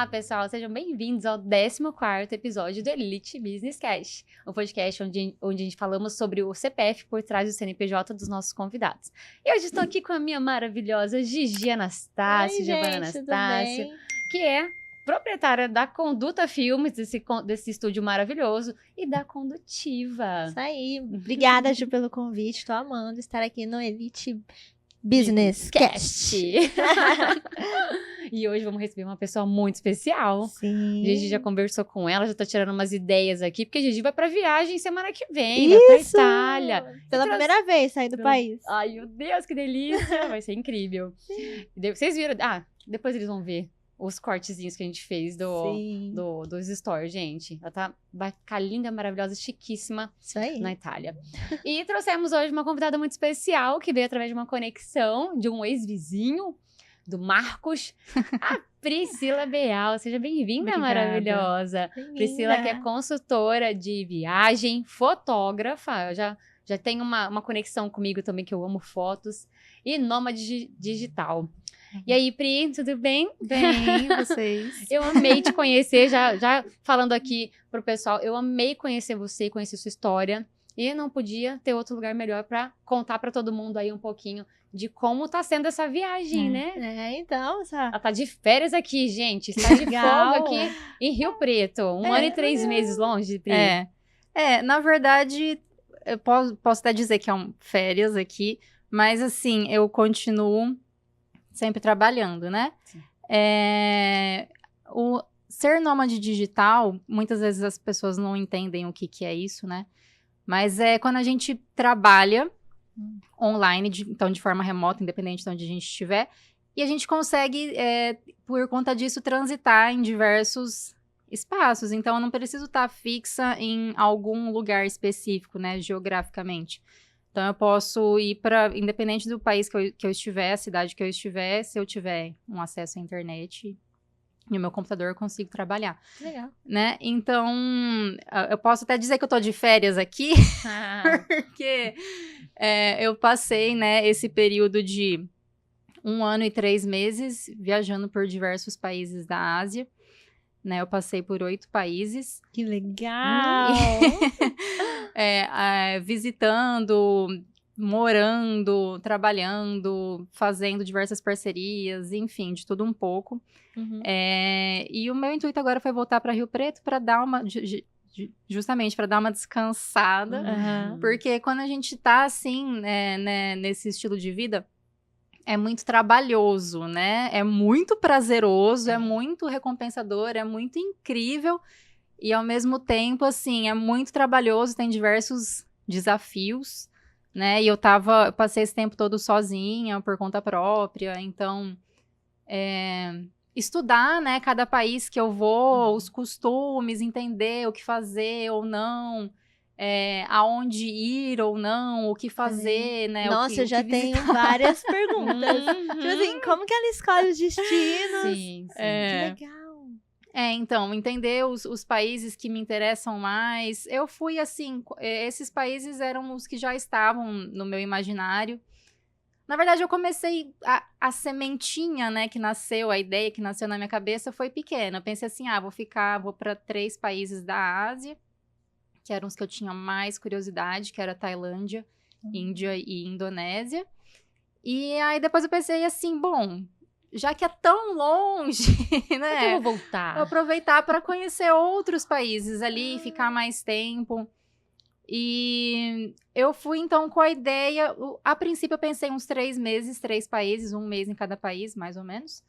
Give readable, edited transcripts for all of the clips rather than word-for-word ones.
Olá, pessoal, sejam bem-vindos ao 14º episódio do Elite Business Cash, um podcast onde a gente falamos sobre o CPF por trás do CNPJ dos nossos convidados. E hoje estou aqui com a minha maravilhosa Gigi Anastácio, Giovana Anastácio, que é proprietária da Conduta Filmes, desse estúdio maravilhoso, e da Condutiva. Isso aí. Obrigada, Ju, pelo convite. Estou amando estar aqui no Elite Business Cast. E hoje vamos receber uma pessoa muito especial. Sim. A Gigi já conversou com ela, já tá tirando umas ideias aqui, porque a Gigi vai pra viagem semana que vem, vai pra Itália. Pela primeira vez sair do país. Ai, meu Deus, que delícia! Vai ser incrível. Vocês viram? Ah, depois eles vão ver os cortezinhos que a gente fez dos stories, gente. Vai ficar linda, maravilhosa, chiquíssima. Isso aí. Na Itália. E trouxemos hoje uma convidada muito especial, que veio através de uma conexão de um ex-vizinho, do Marcos, a Priscila Beal. Seja bem-vinda, maravilhosa. Priscila, que é consultora de viagem, fotógrafa, já tem uma conexão comigo também, que eu amo fotos, e nômade digital. E aí, Pri, tudo bem? Bem, vocês? Eu amei te conhecer, já falando aqui pro pessoal, eu amei conhecer você, conhecer sua história, e não podia ter outro lugar melhor para contar para todo mundo aí um pouquinho de como tá sendo essa viagem, né? Então, ela tá de férias aqui, gente, está de folga aqui em Rio Preto, um ano e 3 meses longe, Pri. Na verdade, eu posso até dizer que é férias aqui, mas assim, eu continuo sempre trabalhando, né? O ser nômade digital, muitas vezes as pessoas não entendem o que é isso, né? Mas é quando a gente trabalha online, então de forma remota, independente de onde a gente estiver, e a gente consegue, por conta disso, transitar em diversos espaços. Então, eu não preciso estar fixa em algum lugar específico, né, geograficamente. Então, eu posso ir para, independente do país que eu estiver, a cidade que eu estiver, se eu tiver um acesso à internet e o meu computador, eu consigo trabalhar. Legal. Né? Então, eu posso até dizer que eu tô de férias aqui, porque eu passei, né, esse período de 1 ano e 3 meses viajando por diversos países da Ásia. Né, eu passei por 8 países. Que legal! Visitando, morando, trabalhando, fazendo diversas parcerias, enfim, de tudo um pouco. E o meu intuito agora foi voltar para Rio Preto para dar justamente para dar uma descansada, porque quando a gente tá assim, né, nesse estilo de vida, é muito trabalhoso, né? É muito prazeroso, é muito recompensador, é muito incrível. E, ao mesmo tempo, assim, é muito trabalhoso, tem diversos desafios, né? E eu passei esse tempo todo sozinha, por conta própria. Então, estudar, né? Cada país que eu vou, os costumes, entender o que fazer ou não, aonde ir ou não, o que fazer, né? Nossa, eu já tenho várias perguntas. Tipo assim, como que ela escolhe os destinos? Sim. Que legal. Então, entender os países que me interessam mais. Eu fui assim, esses países eram os que já estavam no meu imaginário. Na verdade, eu comecei, a sementinha, né, que nasceu, a ideia que nasceu na minha cabeça foi pequena. Eu pensei assim, vou para 3 países da Ásia, que eram os que eu tinha mais curiosidade, que era Tailândia, Índia e Indonésia. E aí, depois eu pensei assim, bom, já que é tão longe, né? Eu vou voltar. Vou aproveitar para conhecer outros países ali, ficar mais tempo. E eu fui, então, com a ideia... A princípio, eu pensei uns 3 meses, 3 países, 1 mês em cada país, mais ou menos.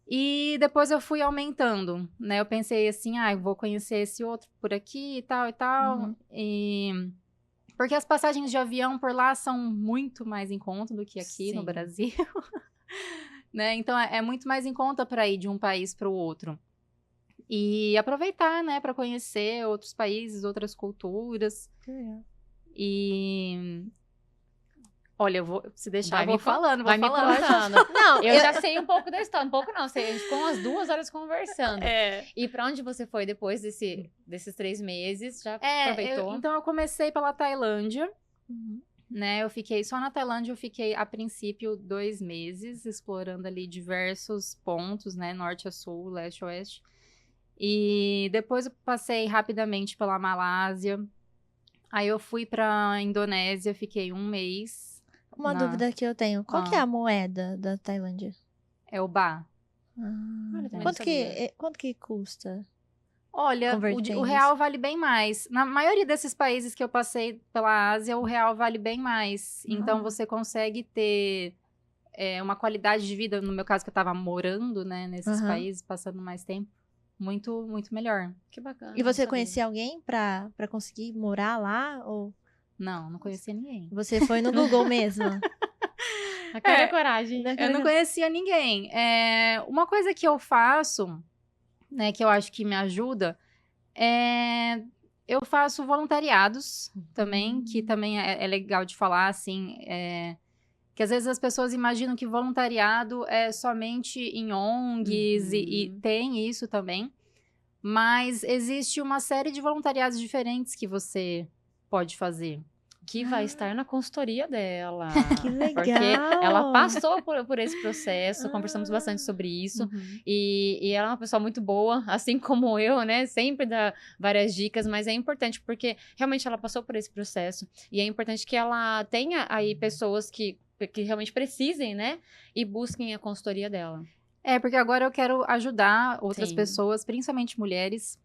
E depois eu fui aumentando, né? Eu pensei assim, eu vou conhecer esse outro por aqui e tal e tal. Porque as passagens de avião por lá são muito mais em conta do que aqui no Brasil. Né? Então, é muito mais em conta para ir de um país para o outro. E aproveitar, né, para conhecer outros países, outras culturas. E... Olha, se deixar, eu vou falando, vai me contando. Não, eu já sei um pouco da história, um pouco não, a gente ficou umas 2 horas conversando. E pra onde você foi depois desses 3 meses? Já aproveitou? Então, eu comecei pela Tailândia, né? Eu fiquei só na Tailândia, eu fiquei a princípio 2 meses, explorando ali diversos pontos, né? Norte a sul, leste a oeste. E depois eu passei rapidamente pela Malásia. Aí eu fui pra Indonésia, fiquei 1 mês. Uma dúvida que eu tenho. Qual que é Ah. a moeda da Tailândia? É o baht. Olha, também não Quanto sabia. que custa? Olha, Convertendo o real vale bem mais. Na maioria desses países que eu passei pela Ásia, o real vale bem mais. Então, você consegue ter uma qualidade de vida, no meu caso, que eu tava morando, né, nesses países, passando mais tempo, muito, muito melhor. Que bacana. E não você sabia. conhecia alguém pra conseguir morar lá? Ou Não conhecia ninguém. você foi no Google mesmo? A cara e a coragem. Eu não conhecia ninguém. Uma coisa que eu faço, né, que eu acho que me ajuda, eu faço voluntariados também, que também é legal de falar, assim, que às vezes as pessoas imaginam que voluntariado é somente em ONGs, e tem isso também, mas existe uma série de voluntariados diferentes que você pode fazer. Que vai estar na consultoria dela. Que legal! Porque ela passou por esse processo, conversamos bastante sobre isso. E ela é uma pessoa muito boa, assim como eu, né? Sempre dá várias dicas, mas é importante porque realmente ela passou por esse processo. E é importante que ela tenha aí pessoas que realmente precisem, né? E busquem a consultoria dela. Porque agora eu quero ajudar outras Sim. pessoas, principalmente mulheres,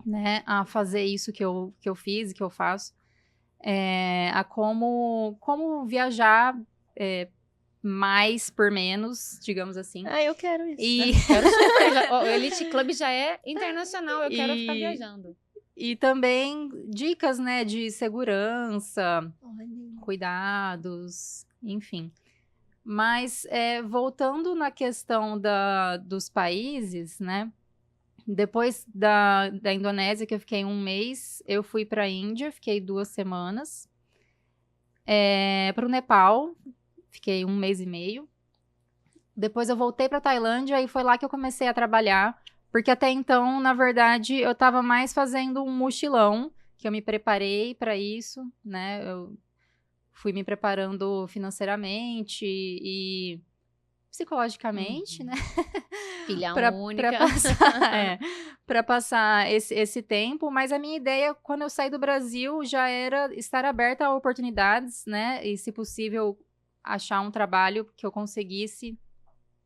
né? A fazer isso que eu fiz e que eu faço. A como viajar mais por menos, digamos assim. Eu quero isso. E, Quero super, o Elite Club já é internacional, eu quero ficar viajando. e também dicas, né, de segurança, Olha. cuidados, enfim. Mas voltando na questão dos países, né? Depois da Indonésia, que eu fiquei 1 mês, eu fui para a Índia, fiquei 2 semanas. Para o Nepal, fiquei 1 mês e meio. Depois eu voltei para Tailândia e foi lá que eu comecei a trabalhar, porque até então, na verdade, eu estava mais fazendo um mochilão, que eu me preparei para isso, né? Eu fui me preparando financeiramente e psicologicamente, né? Filha Pra única. para passar esse tempo, mas a minha ideia, quando eu saí do Brasil, já era estar aberta a oportunidades, né? E, se possível, achar um trabalho que eu conseguisse,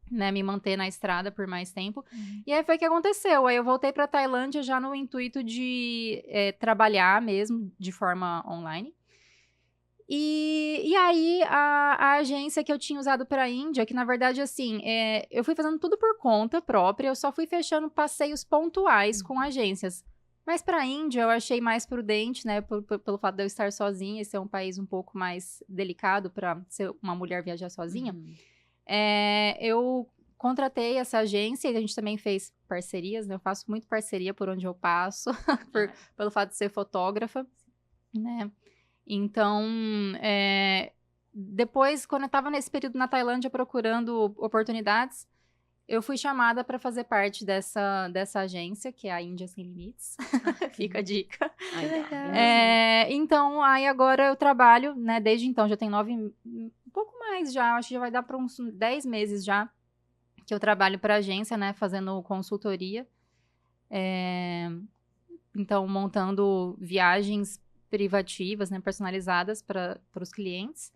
né, me manter na estrada por mais tempo. E aí foi o que aconteceu. Aí eu voltei para Tailândia já no intuito de trabalhar mesmo de forma online. E aí, a agência que eu tinha usado para a Índia, que na verdade, assim, eu fui fazendo tudo por conta própria, eu só fui fechando passeios pontuais com agências. Mas para a Índia, eu achei mais prudente, né, pelo fato de eu estar sozinha e ser um país um pouco mais delicado para ser uma mulher viajar sozinha. Eu contratei essa agência e a gente também fez parcerias, né, eu faço muito parceria por onde eu passo, pelo fato de ser fotógrafa, né. Então, depois, quando eu estava nesse período na Tailândia procurando oportunidades, eu fui chamada para fazer parte dessa agência, que é a Índia Sem Limites. Fica a dica. Que legal. Então, aí agora eu trabalho, né, desde então, já tem um pouco mais já, acho que já vai dar para uns 10 meses já, que eu trabalho para a agência, né, fazendo consultoria. Então, montando viagens privativas, né, personalizadas para os clientes.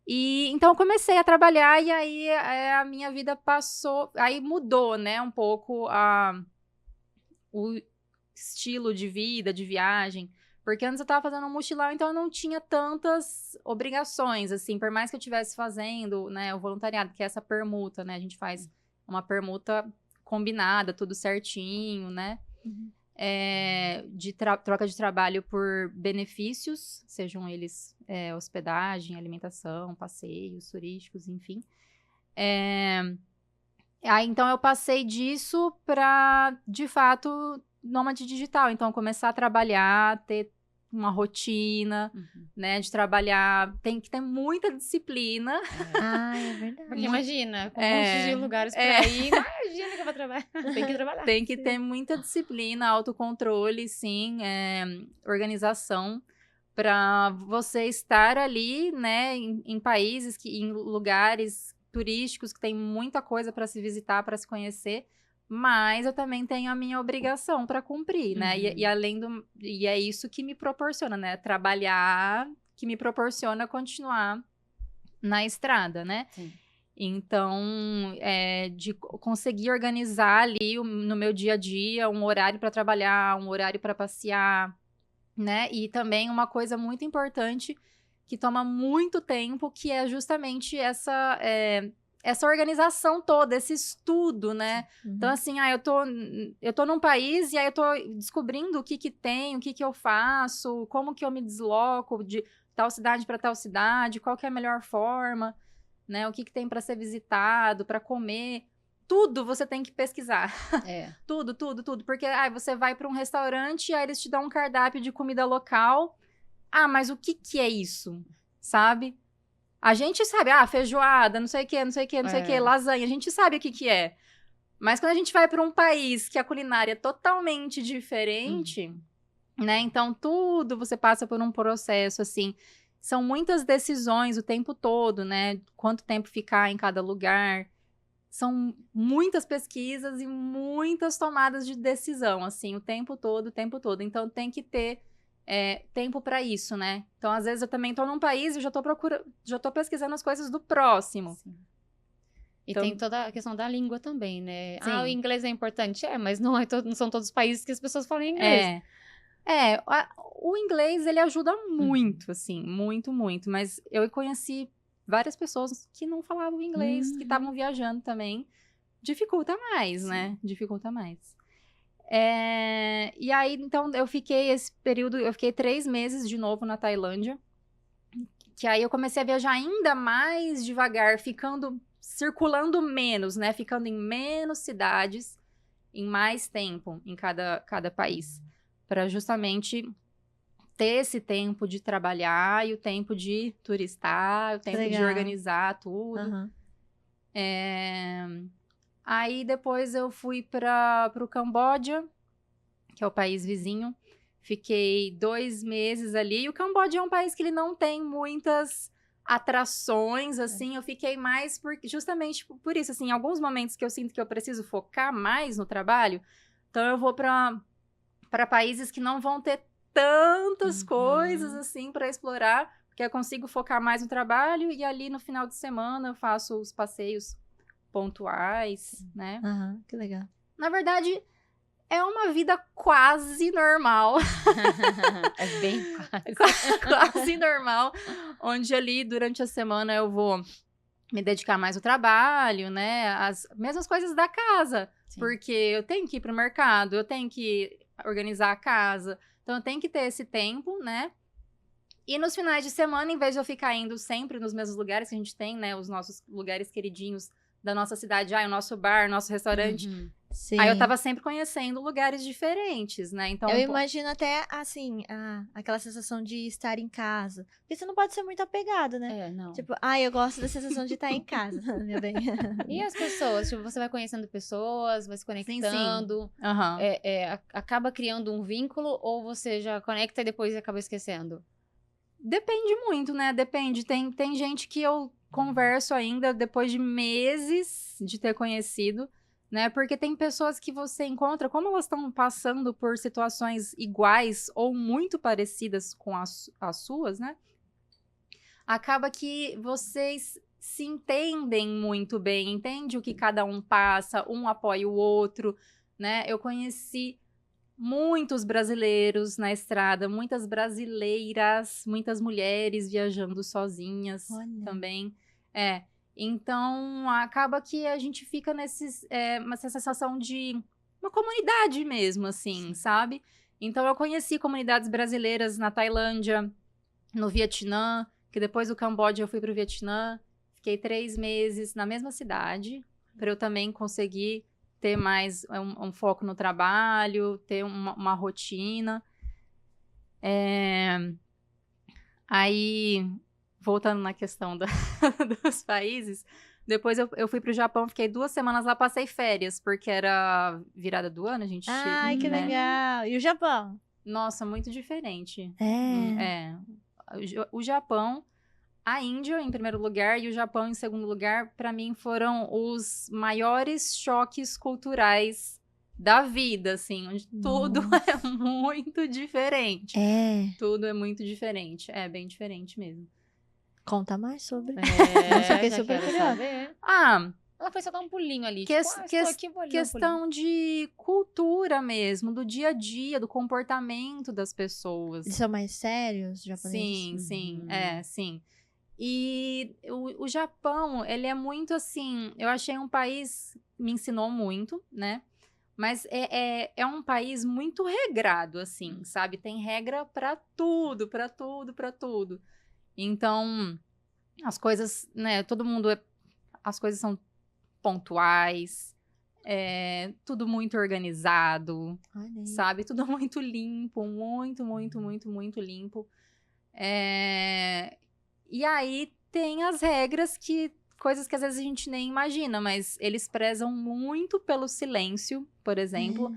E então eu comecei a trabalhar e aí a minha vida passou, aí mudou, né, um pouco o estilo de vida, de viagem, porque antes eu estava fazendo um mochilão, então eu não tinha tantas obrigações, assim, por mais que eu estivesse fazendo, né, o voluntariado, que é essa permuta, né, a gente faz uma permuta combinada, tudo certinho, né, de troca de trabalho por benefícios, sejam eles hospedagem, alimentação, passeios turísticos, enfim. Aí, então, eu passei disso para, de fato, nômade digital. Então, começar a trabalhar, ter uma rotina, né, de trabalhar. Tem que ter muita disciplina. É verdade. Porque imagina, com um monte de lugares pra ir, imagina que eu vou trabalhar. Tem que trabalhar. Tem que ter muita disciplina, autocontrole, sim, organização, para você estar ali, né, em países, em lugares turísticos que tem muita coisa para se visitar, para se conhecer, mas eu também tenho a minha obrigação para cumprir, né? E é isso que me proporciona, né? Trabalhar, que me proporciona continuar na estrada, né? Sim. Então, de conseguir organizar ali no meu dia a dia um horário para trabalhar, um horário para passear, né? E também uma coisa muito importante que toma muito tempo, que é justamente essa organização toda, esse estudo, né? Então, assim, eu tô num país e aí eu tô descobrindo o que tem, o que eu faço, como que eu me desloco de tal cidade para tal cidade, qual que é a melhor forma, né? O que tem para ser visitado, para comer. Tudo você tem que pesquisar. Tudo. Porque você vai para um restaurante e aí eles te dão um cardápio de comida local. Ah, mas o que é isso? Sabe? A gente sabe, feijoada, não sei o que, lasanha. A gente sabe o que é. Mas quando a gente vai para um país que a culinária é totalmente diferente, né? Então, tudo você passa por um processo, assim. São muitas decisões o tempo todo, né? Quanto tempo ficar em cada lugar. São muitas pesquisas e muitas tomadas de decisão, assim, o tempo todo. Então, tem que ter tempo para isso, né? Então, às vezes, eu também tô num país e já tô pesquisando as coisas do próximo. Sim. E então, tem toda a questão da língua também, né? Sim. O inglês é importante? Mas não são todos os países que as pessoas falam inglês. O inglês, ele ajuda muito, assim, muito. Mas eu conheci várias pessoas que não falavam inglês, que estavam viajando também. Dificulta mais, né? Dificulta mais. E aí, então, eu fiquei 3 meses de novo na Tailândia. Que aí eu comecei a viajar ainda mais devagar, circulando menos, né? Ficando em menos cidades, em mais tempo em cada país. Para justamente ter esse tempo de trabalhar e o tempo de turistar, o tempo de organizar tudo. Aí depois eu fui para o Camboja, que é o país vizinho. Fiquei 2 meses ali. E o Camboja é um país que ele não tem muitas atrações, assim. Eu fiquei mais justamente por isso, assim, em alguns momentos que eu sinto que eu preciso focar mais no trabalho, então eu vou para países que não vão ter tantas coisas, assim, para explorar, porque eu consigo focar mais no trabalho e ali no final de semana eu faço os passeios pontuais, né? Que legal. Na verdade, é uma vida quase normal. É bem quase. Quase normal, onde ali durante a semana eu vou me dedicar mais ao trabalho, né? As mesmas coisas da casa. Sim. Porque eu tenho que ir pro mercado, eu tenho que organizar a casa. Então, eu tenho que ter esse tempo, né? E nos finais de semana, em vez de eu ficar indo sempre nos mesmos lugares que a gente tem, né? Os nossos lugares queridinhos da nossa cidade. O nosso bar, nosso restaurante. Sim. Aí eu tava sempre conhecendo lugares diferentes, né? Então, eu imagino até, assim, aquela sensação de estar em casa. Porque você não pode ser muito apegado, né? Não. Tipo, eu gosto da sensação de estar em casa, meu bem. E as pessoas? Tipo, você vai conhecendo pessoas, vai se conectando. Sim. Acaba criando um vínculo ou você já conecta e depois acaba esquecendo? Depende muito, né? Depende. Tem gente que eu converso ainda depois de meses de ter conhecido, né? Porque tem pessoas que você encontra, como elas estão passando por situações iguais ou muito parecidas com as suas, né? Acaba que vocês se entendem muito bem, entende o que cada um passa, um apoia o outro, né? Eu conheci muitos brasileiros na estrada, muitas brasileiras, muitas mulheres viajando sozinhas também. Então, acaba que a gente fica uma sensação de uma comunidade mesmo, assim, sabe? Então, eu conheci comunidades brasileiras na Tailândia, no Vietnã, que depois do Camboja eu fui para o Vietnã. Fiquei 3 meses na mesma cidade, para eu também conseguir ter mais um foco no trabalho, ter uma rotina. Aí, voltando na questão dos países, depois eu fui pro Japão, fiquei 2 semanas lá, passei férias, porque era virada do ano, a gente... Ai, que legal! E o Japão? Nossa, muito diferente. É. O Japão, a Índia em primeiro lugar e o Japão em segundo lugar, pra mim foram os maiores choques culturais da vida, assim, onde tudo é muito diferente. Tudo é muito diferente. É bem diferente mesmo. Conta mais sobre. Nossa, fiquei já super quero curiosa. saber. Ela foi só dar um pulinho ali. Estou aqui, vou ali dar um pulinho. Questão de cultura mesmo, do dia a dia, do comportamento das pessoas. Eles são mais sérios, os japoneses? Sim, sim. E o Japão, ele é muito assim, eu achei um país, me ensinou muito, né? Mas é um país muito regrado, assim, sabe? Tem regra pra tudo, pra tudo, pra tudo. Então, as coisas, né? As coisas são pontuais, tudo muito organizado, sabe? Tudo muito limpo, muito, muito, muito, muito limpo. E aí tem as regras coisas que às vezes a gente nem imagina, mas eles prezam muito pelo silêncio, por exemplo.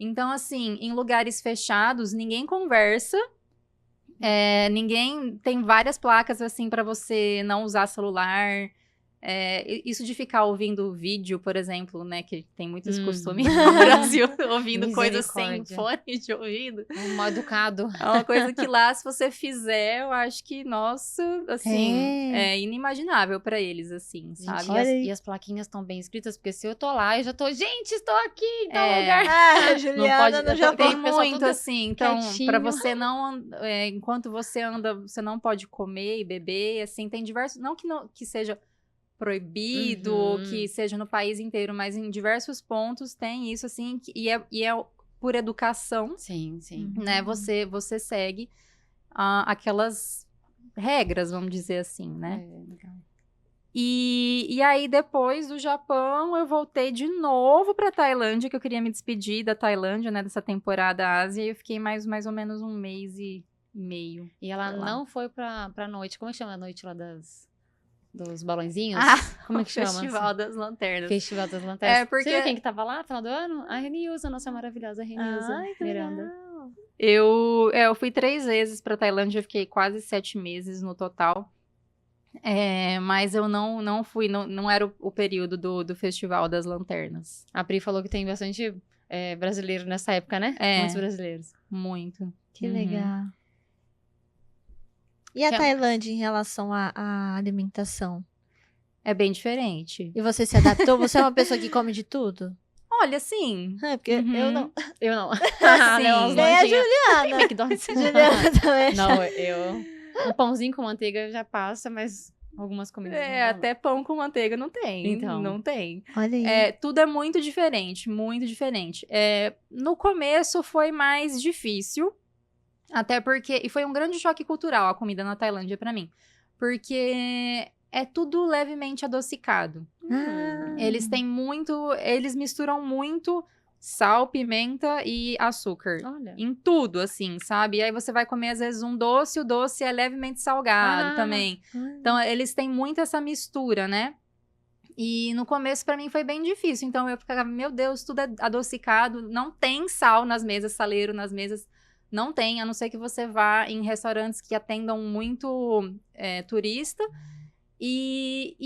Então, assim, em lugares fechados, ninguém conversa. Ninguém tem várias placas assim para você não usar celular. Isso de ficar ouvindo vídeo, por exemplo, né? Que tem muito esse costume no Brasil, ouvindo coisas sem fone de ouvido. Mal educado. É uma coisa que lá, se você fizer, eu acho que, nossa, assim, é inimaginável pra eles, assim, sabe? E as plaquinhas estão bem escritas, porque se eu tô lá, eu já tô, gente, estou aqui em tal lugar. Juliana no Japão. Tem muito, assim, então, pra você não, enquanto você anda, você não pode comer e beber, assim, tem diversos, não que seja proibido, ou que seja no país inteiro, mas em diversos pontos tem isso, assim, e é por educação. Sim. Né? Você segue aquelas regras, vamos dizer assim, né? Legal. E aí, depois do Japão, eu voltei de novo pra Tailândia, que eu queria me despedir da Tailândia, né? Dessa temporada Ásia, e eu fiquei mais ou menos um mês e meio. E ela não foi pra noite, como é que chama a noite lá dos balõezinhos? Como é que chama? Festival das Lanternas. Festival das Lanternas. Porque... Você viu quem que tava lá no final do ano? A Renilza, nossa maravilhosa Renilza Miranda. Eu fui 3 vezes pra Tailândia, eu fiquei quase 7 meses no total. Mas eu não fui, não era o período do Festival das Lanternas. A Pri falou que tem bastante brasileiro nessa época, né? Muitos brasileiros. Muito. Que legal. E a Tailândia em relação à alimentação? É bem diferente. E você se adaptou? Você é uma pessoa que come de tudo? Olha, sim. Porque eu não. Eu não. Sim. Nem a Juliana. McDonald's. Juliana também. Não, um pãozinho com manteiga já passa, mas algumas comidas não. Até pão com manteiga não tem. Então. Não tem. Olha aí. Tudo é muito diferente, muito diferente. No começo foi mais difícil, até porque... E foi um grande choque cultural a comida na Tailândia pra mim. Porque é tudo levemente adocicado. Eles misturam muito sal, pimenta e açúcar. Olha. Em tudo, assim, sabe? E aí você vai comer, às vezes, um doce, o doce é levemente salgado também. Então, eles têm muito essa mistura, né? E no começo, pra mim, foi bem difícil. Então, eu ficava, meu Deus, tudo é adocicado. Não tem sal nas mesas, saleiro nas mesas. Não tem, a não ser que você vá em restaurantes que atendam muito turista. E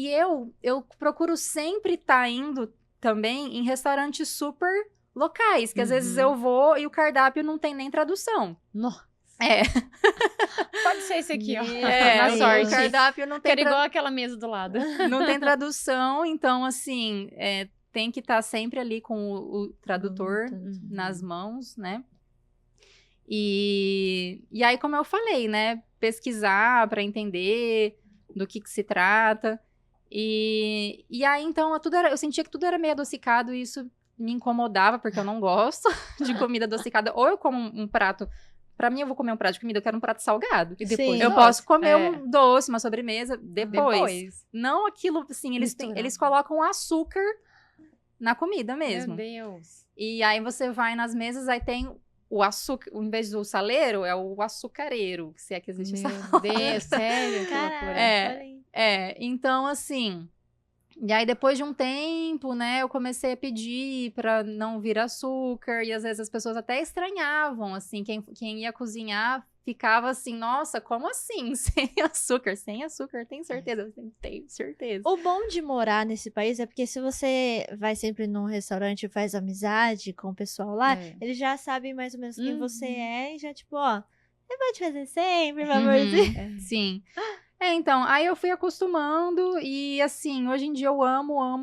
eu procuro sempre estar indo também em restaurantes super locais, que às vezes eu vou e o cardápio não tem nem tradução. Nossa. Pode ser esse aqui, ó. Na sorte. O cardápio não tem... Era igual aquela mesa do lado. Não tem tradução, então, assim, tem que estar sempre ali com o tradutor nas mãos, né? E aí, como eu falei, né? Pesquisar para entender do que se trata. E aí, então, eu sentia que tudo era meio adocicado e isso me incomodava, porque eu não gosto de comida adocicada. Ou eu como um prato... Pra mim, eu vou comer um prato de comida, eu quero um prato salgado. E depois eu posso comer um doce, uma sobremesa, depois. Não aquilo, assim, eles colocam açúcar na comida mesmo. Meu Deus. E aí, você vai nas mesas, aí tem... O açúcar, em vez do saleiro, é o açucareiro, se é que existe essa Meu Deus, sério? Que loucura. Então, assim, E aí, depois de um tempo, né, eu comecei a pedir pra não vir açúcar, e às vezes as pessoas até estranhavam, assim, quem ia cozinhar ficava assim, nossa, como assim? Sem açúcar, tem certeza? Tenho certeza. O bom de morar nesse país é porque se você vai sempre num restaurante e faz amizade com o pessoal lá, eles já sabem mais ou menos quem você é e já tipo, ó, eu vou te fazer sempre, meu amorzinho. Sim. Então, aí eu fui acostumando e, assim, hoje em dia eu amo a se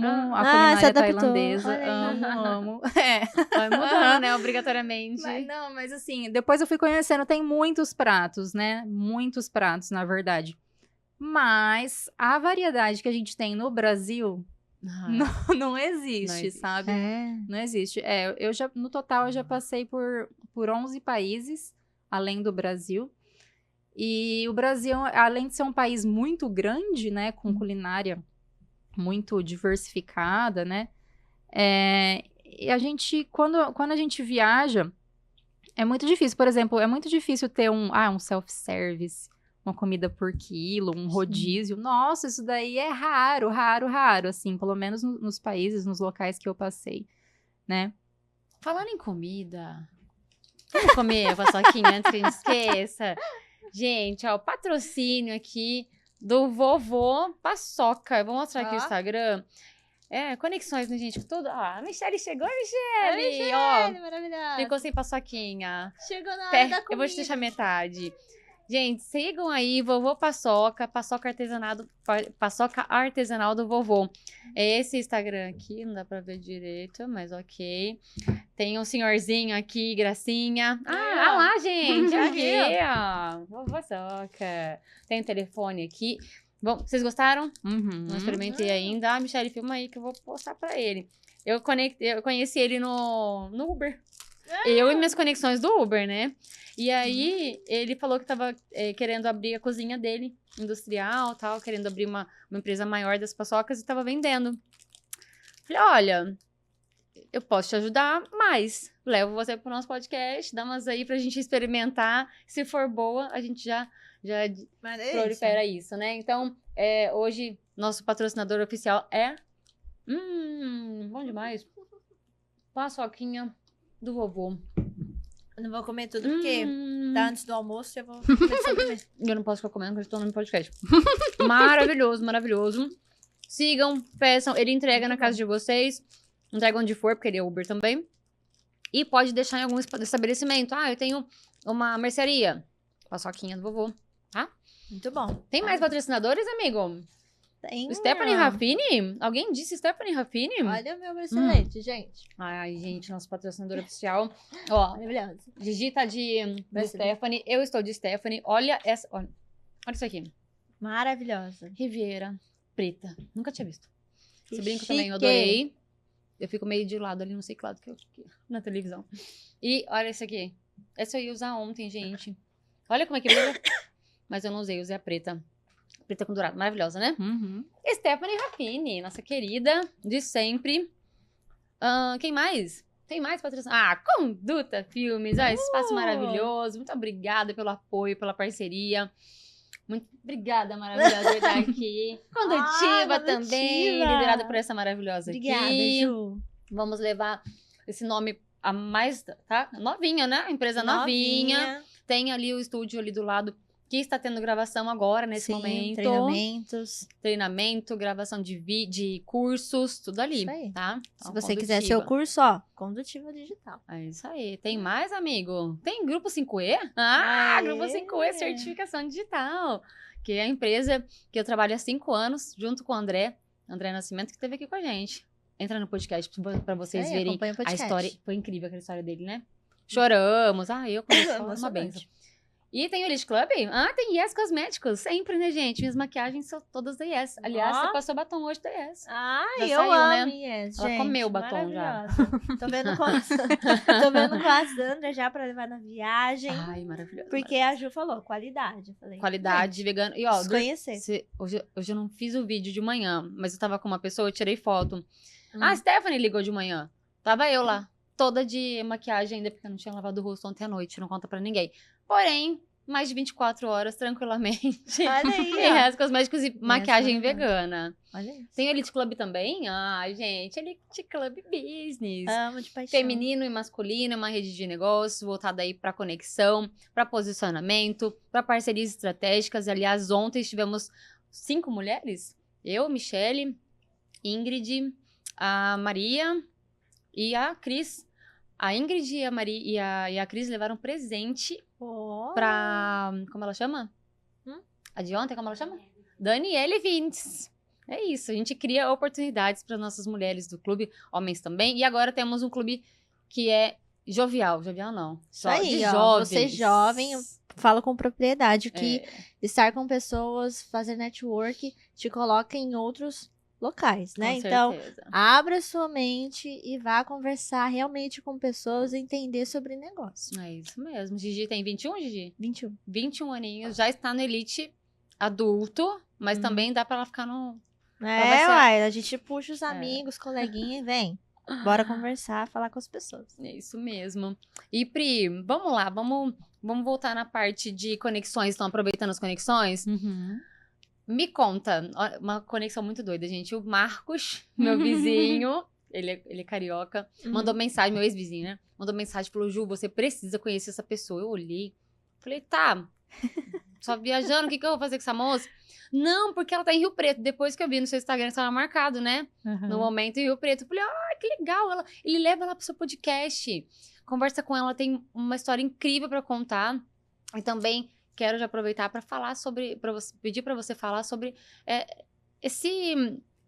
culinária adaptou. tailandesa. Olha aí. Amo. Vai mudando, né? Obrigatoriamente. Mas assim, depois eu fui conhecendo, tem muitos pratos, né? Muitos pratos, na verdade. Mas a variedade que a gente tem no Brasil não existe, sabe? Não existe. No total, eu já passei por 11 países, além do Brasil. E o Brasil, além de ser um país muito grande, né, com culinária muito diversificada, né, e a gente, quando a gente viaja, é muito difícil. Por exemplo, é muito difícil ter um self-service, uma comida por quilo, um rodízio. Nossa, isso daí é raro, assim, pelo menos nos países, nos locais que eu passei, né. Falando em comida, vamos comer paçoquinha antes que a gente esqueça? Gente, ó, o patrocínio aqui do Vovô Paçoca. Eu vou mostrar aqui o Instagram. Conexões, né, gente? Tudo. Ó, a Michelle chegou, Michelle! Ó, Maravilhosa. ficou sem paçoquinha. Chegou na hora da comida. Eu vou te deixar metade. Gente, sigam aí, Vovô Paçoca, paçoca artesanal do vovô. É esse Instagram aqui, não dá pra ver direito, mas ok. Tem um senhorzinho aqui, gracinha. Ah lá, gente, aqui, ó. Vovô Paçoca. Tem um telefone aqui. Bom, vocês gostaram? Não experimentei ainda. Ah, Michelle, filma aí que eu vou postar pra ele. Eu conheci ele no Uber. Eu e minhas conexões do Uber, né? E aí, ele falou que tava querendo abrir a cozinha dele, industrial, tal, querendo abrir uma empresa maior das paçocas e tava vendendo. Falei, olha, eu posso te ajudar, mas levo você pro nosso podcast, dá umas aí pra gente experimentar. Se for boa, a gente já prolifera isso, né? Então, hoje, nosso patrocinador oficial é... bom demais. Paçoquinha do vovô. Eu não vou comer tudo porque tá antes do almoço, eu vou comer. Eu não posso ficar comendo porque eu estou no podcast. Maravilhoso, maravilhoso. Sigam, peçam, ele entrega na casa de vocês. Entrega onde for, porque ele é Uber também. E pode deixar em algum estabelecimento. Eu tenho uma mercearia. Paçoquinha do vovô, tá? Muito bom. Tem mais patrocinadores, amigo? Tem. Stephanie Raffini? Alguém disse Stephanie Raffini? Olha o meu bracelete, gente. Ai, gente, nosso patrocinador oficial. Ó, maravilhoso. Gigi tá de Stephanie, eu estou de Stephanie. Olha essa, olha isso aqui. Maravilhosa. Riviera preta. Nunca tinha visto. Esse brinco chique. também eu adorei. Eu fico meio de lado ali, não sei que lado que eu fiquei na televisão. E olha esse aqui. Essa eu ia usar ontem, gente. Olha como é que brilha. Mas eu não usei a preta. Preta com dourado, maravilhosa, né? Stephanie Raffini, nossa querida, de sempre. Quem mais? Tem mais patrocinador? Conduta Filmes, esse espaço maravilhoso. Muito obrigada pelo apoio, pela parceria. Muito obrigada, maravilhosa, por estar aqui. Condutiva também, liderada por essa maravilhosa obrigada, aqui. Ju. Vamos levar esse nome a mais, tá? Novinha, né? Empresa novinha. Tem ali o estúdio ali do lado, que está tendo gravação agora, nesse momento. Treinamento, gravação de cursos, tudo ali, isso aí. tá? Se você quiser seu curso, ó, Condutiva Digital. É isso aí. Tem mais, amigo? Tem Grupo 5E? Grupo 5E, certificação digital. Que é a empresa que eu trabalho há 5 anos, junto com o André Nascimento, que esteve aqui com a gente. Entra no podcast pra vocês verem a história. Foi incrível aquela história dele, né? Choramos. Eu conheço uma benção. E tem o Elite Club? Tem Yes Cosméticos. Sempre, né, gente? Minhas maquiagens são todas da Yes. Aliás, você passou batom hoje da Yes. Eu amo Yes, Ela comeu o batom já. Tô vendo com a Sandra já pra levar na viagem. Ai, maravilhoso. Porque a Ju falou, qualidade. Eu falei, qualidade, vegano. E ó, desconhecer. Hoje eu não fiz o vídeo de manhã, mas eu tava com uma pessoa, eu tirei foto. A Stephanie ligou de manhã. Tava eu lá, toda de maquiagem ainda, porque eu não tinha lavado o rosto ontem à noite, não conta pra ninguém. Porém, mais de 24 horas, tranquilamente. Olha aí, Em Reais Cosméticos e maquiagem maravilhosa. vegana. Olha isso. Tem Elite Club também? Ai, gente, Elite Club Business. Amo de paixão. Feminino e masculino, uma rede de negócios voltada aí para conexão, para posicionamento, para parcerias estratégicas. Aliás, ontem tivemos 5 mulheres. Eu, Michele, Ingrid, a Maria e a Cris. A Ingrid e a Maria e a Cris levaram presente pra... Como ela chama? A de ontem, como ela chama? Daniele Vintes. É isso, a gente cria oportunidades para nossas mulheres do clube, homens também. E agora temos um clube que é jovial. Jovial não. Isso aí, de ó. jovens. Você jovem, fala com propriedade que estar com pessoas, fazer network, te coloca em outros locais, né? Com Então, certeza. abra sua mente e vá conversar realmente com pessoas e entender sobre negócio. É isso mesmo. Gigi tem 21, Gigi? 21. 21 aninhos, já está no Elite adulto, mas também dá para ela ficar no... Uai, a gente puxa os amigos, coleguinha e vem. Bora conversar, falar com as pessoas. É isso mesmo. E Pri, vamos lá, vamos voltar na parte de conexões. Estão aproveitando as conexões? Me conta, ó, uma conexão muito doida, gente. O Marcos, meu vizinho, ele é carioca, mandou mensagem, meu ex-vizinho, né? Mandou mensagem, falou, Ju, você precisa conhecer essa pessoa. Eu olhei, falei, tá, só viajando, o que eu vou fazer com essa moça? Não, porque ela tá em Rio Preto. Depois que eu vi no seu Instagram, você tava marcado, né? No momento em Rio Preto. Eu falei, que legal. Ele leva ela pro seu podcast. Conversa com ela, tem uma história incrível pra contar. E também quero já aproveitar pra falar sobre... pedir pra você falar sobre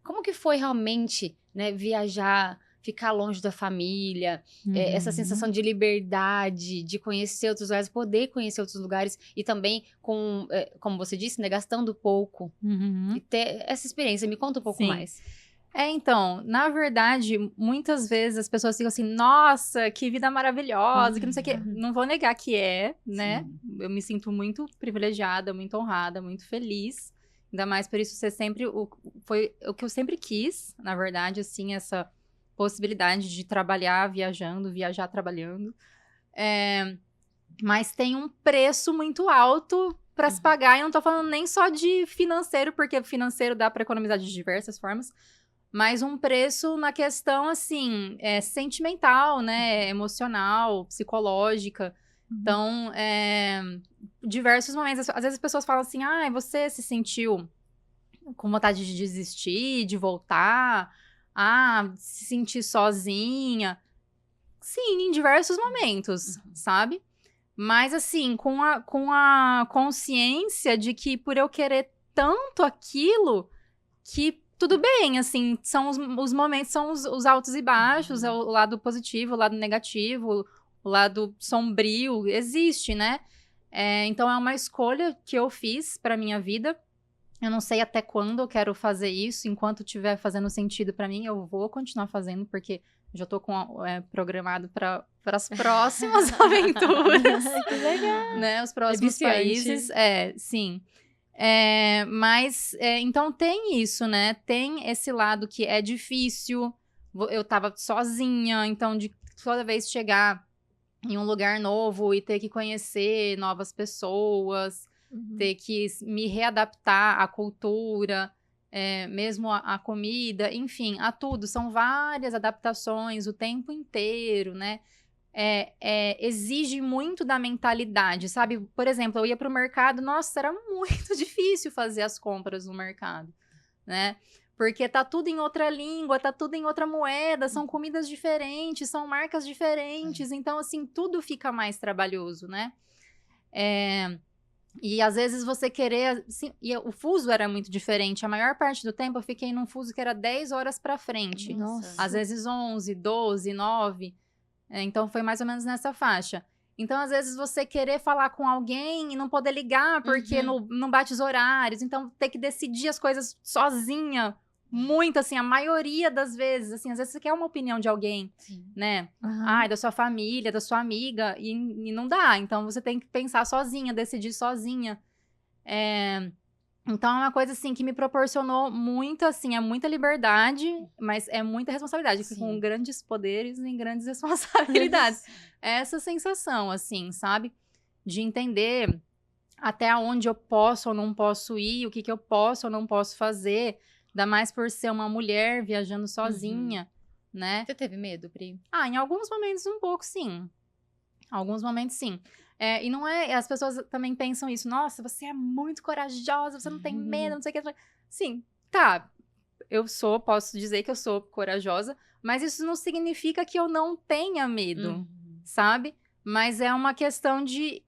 como que foi realmente, né, viajar, ficar longe da família, essa sensação de liberdade, de conhecer outros lugares, poder conhecer outros lugares e também com, como você disse, né, gastando pouco. E ter essa experiência. Me conta um pouco mais. Então, na verdade, muitas vezes as pessoas ficam assim, nossa, que vida maravilhosa, que não sei o quê. Não vou negar que né? Eu me sinto muito privilegiada, muito honrada, muito feliz. Ainda mais por isso ser sempre... Foi o que eu sempre quis, na verdade, assim, essa possibilidade de trabalhar viajando, viajar trabalhando. Mas tem um preço muito alto para se pagar. E não tô falando nem só de financeiro, porque financeiro dá para economizar de diversas formas. Mas um preço na questão, assim, sentimental, né? Emocional, psicológica. Então, diversos momentos. Às vezes as pessoas falam assim, você se sentiu com vontade de desistir, de voltar... se sentir sozinha. Sim, em diversos momentos, sabe? Mas, assim, com a consciência de que por eu querer tanto aquilo, que tudo bem, assim, são os momentos, são os altos e baixos, é o lado positivo, o lado negativo, o lado sombrio, existe, né? Então, é uma escolha que eu fiz pra minha vida. Eu não sei até quando eu quero fazer isso. Enquanto estiver fazendo sentido pra mim, eu vou continuar fazendo, porque já tô programado para as próximas aventuras. Que legal! Né? Os próximos países. Sim. Mas, então tem isso, né? Tem esse lado que é difícil. Eu tava sozinha, então toda vez chegar em um lugar novo e ter que conhecer novas pessoas... ter que me readaptar à cultura, mesmo à comida, enfim, a tudo. São várias adaptações o tempo inteiro, né? Exige muito da mentalidade, sabe? Por exemplo, eu ia pro mercado, nossa, era muito difícil fazer as compras no mercado, né? Porque tá tudo em outra língua, tá tudo em outra moeda, são comidas diferentes, são marcas diferentes, então, assim, tudo fica mais trabalhoso, né? E às vezes você querer... Assim, e o fuso era muito diferente. A maior parte do tempo eu fiquei num fuso que era 10 horas pra frente. Nossa. Às vezes 11, 12, 9. Então foi mais ou menos nessa faixa. Então, às vezes, você querer falar com alguém e não poder ligar porque não bate os horários. Então, ter que decidir as coisas sozinha. Muito, assim, a maioria das vezes. Assim, às vezes você quer uma opinião de alguém, né? Da sua família, da sua amiga. E não dá. Então, você tem que pensar sozinha, decidir sozinha. Então, é uma coisa, assim, que me proporcionou muito, assim, muita liberdade, mas é muita responsabilidade. Com grandes poderes e grandes responsabilidades. Essa sensação, assim, sabe? De entender até onde eu posso ou não posso ir, o que eu posso ou não posso fazer, ainda mais por ser uma mulher viajando sozinha, né? Você teve medo, Pri? Em alguns momentos um pouco, sim. Alguns momentos, sim. E não é... As pessoas também pensam isso. Nossa, você é muito corajosa, você não tem medo, não sei o que. Sim, tá. Posso dizer que eu sou corajosa, mas isso não significa que eu não tenha medo, sabe? Mas é uma questão de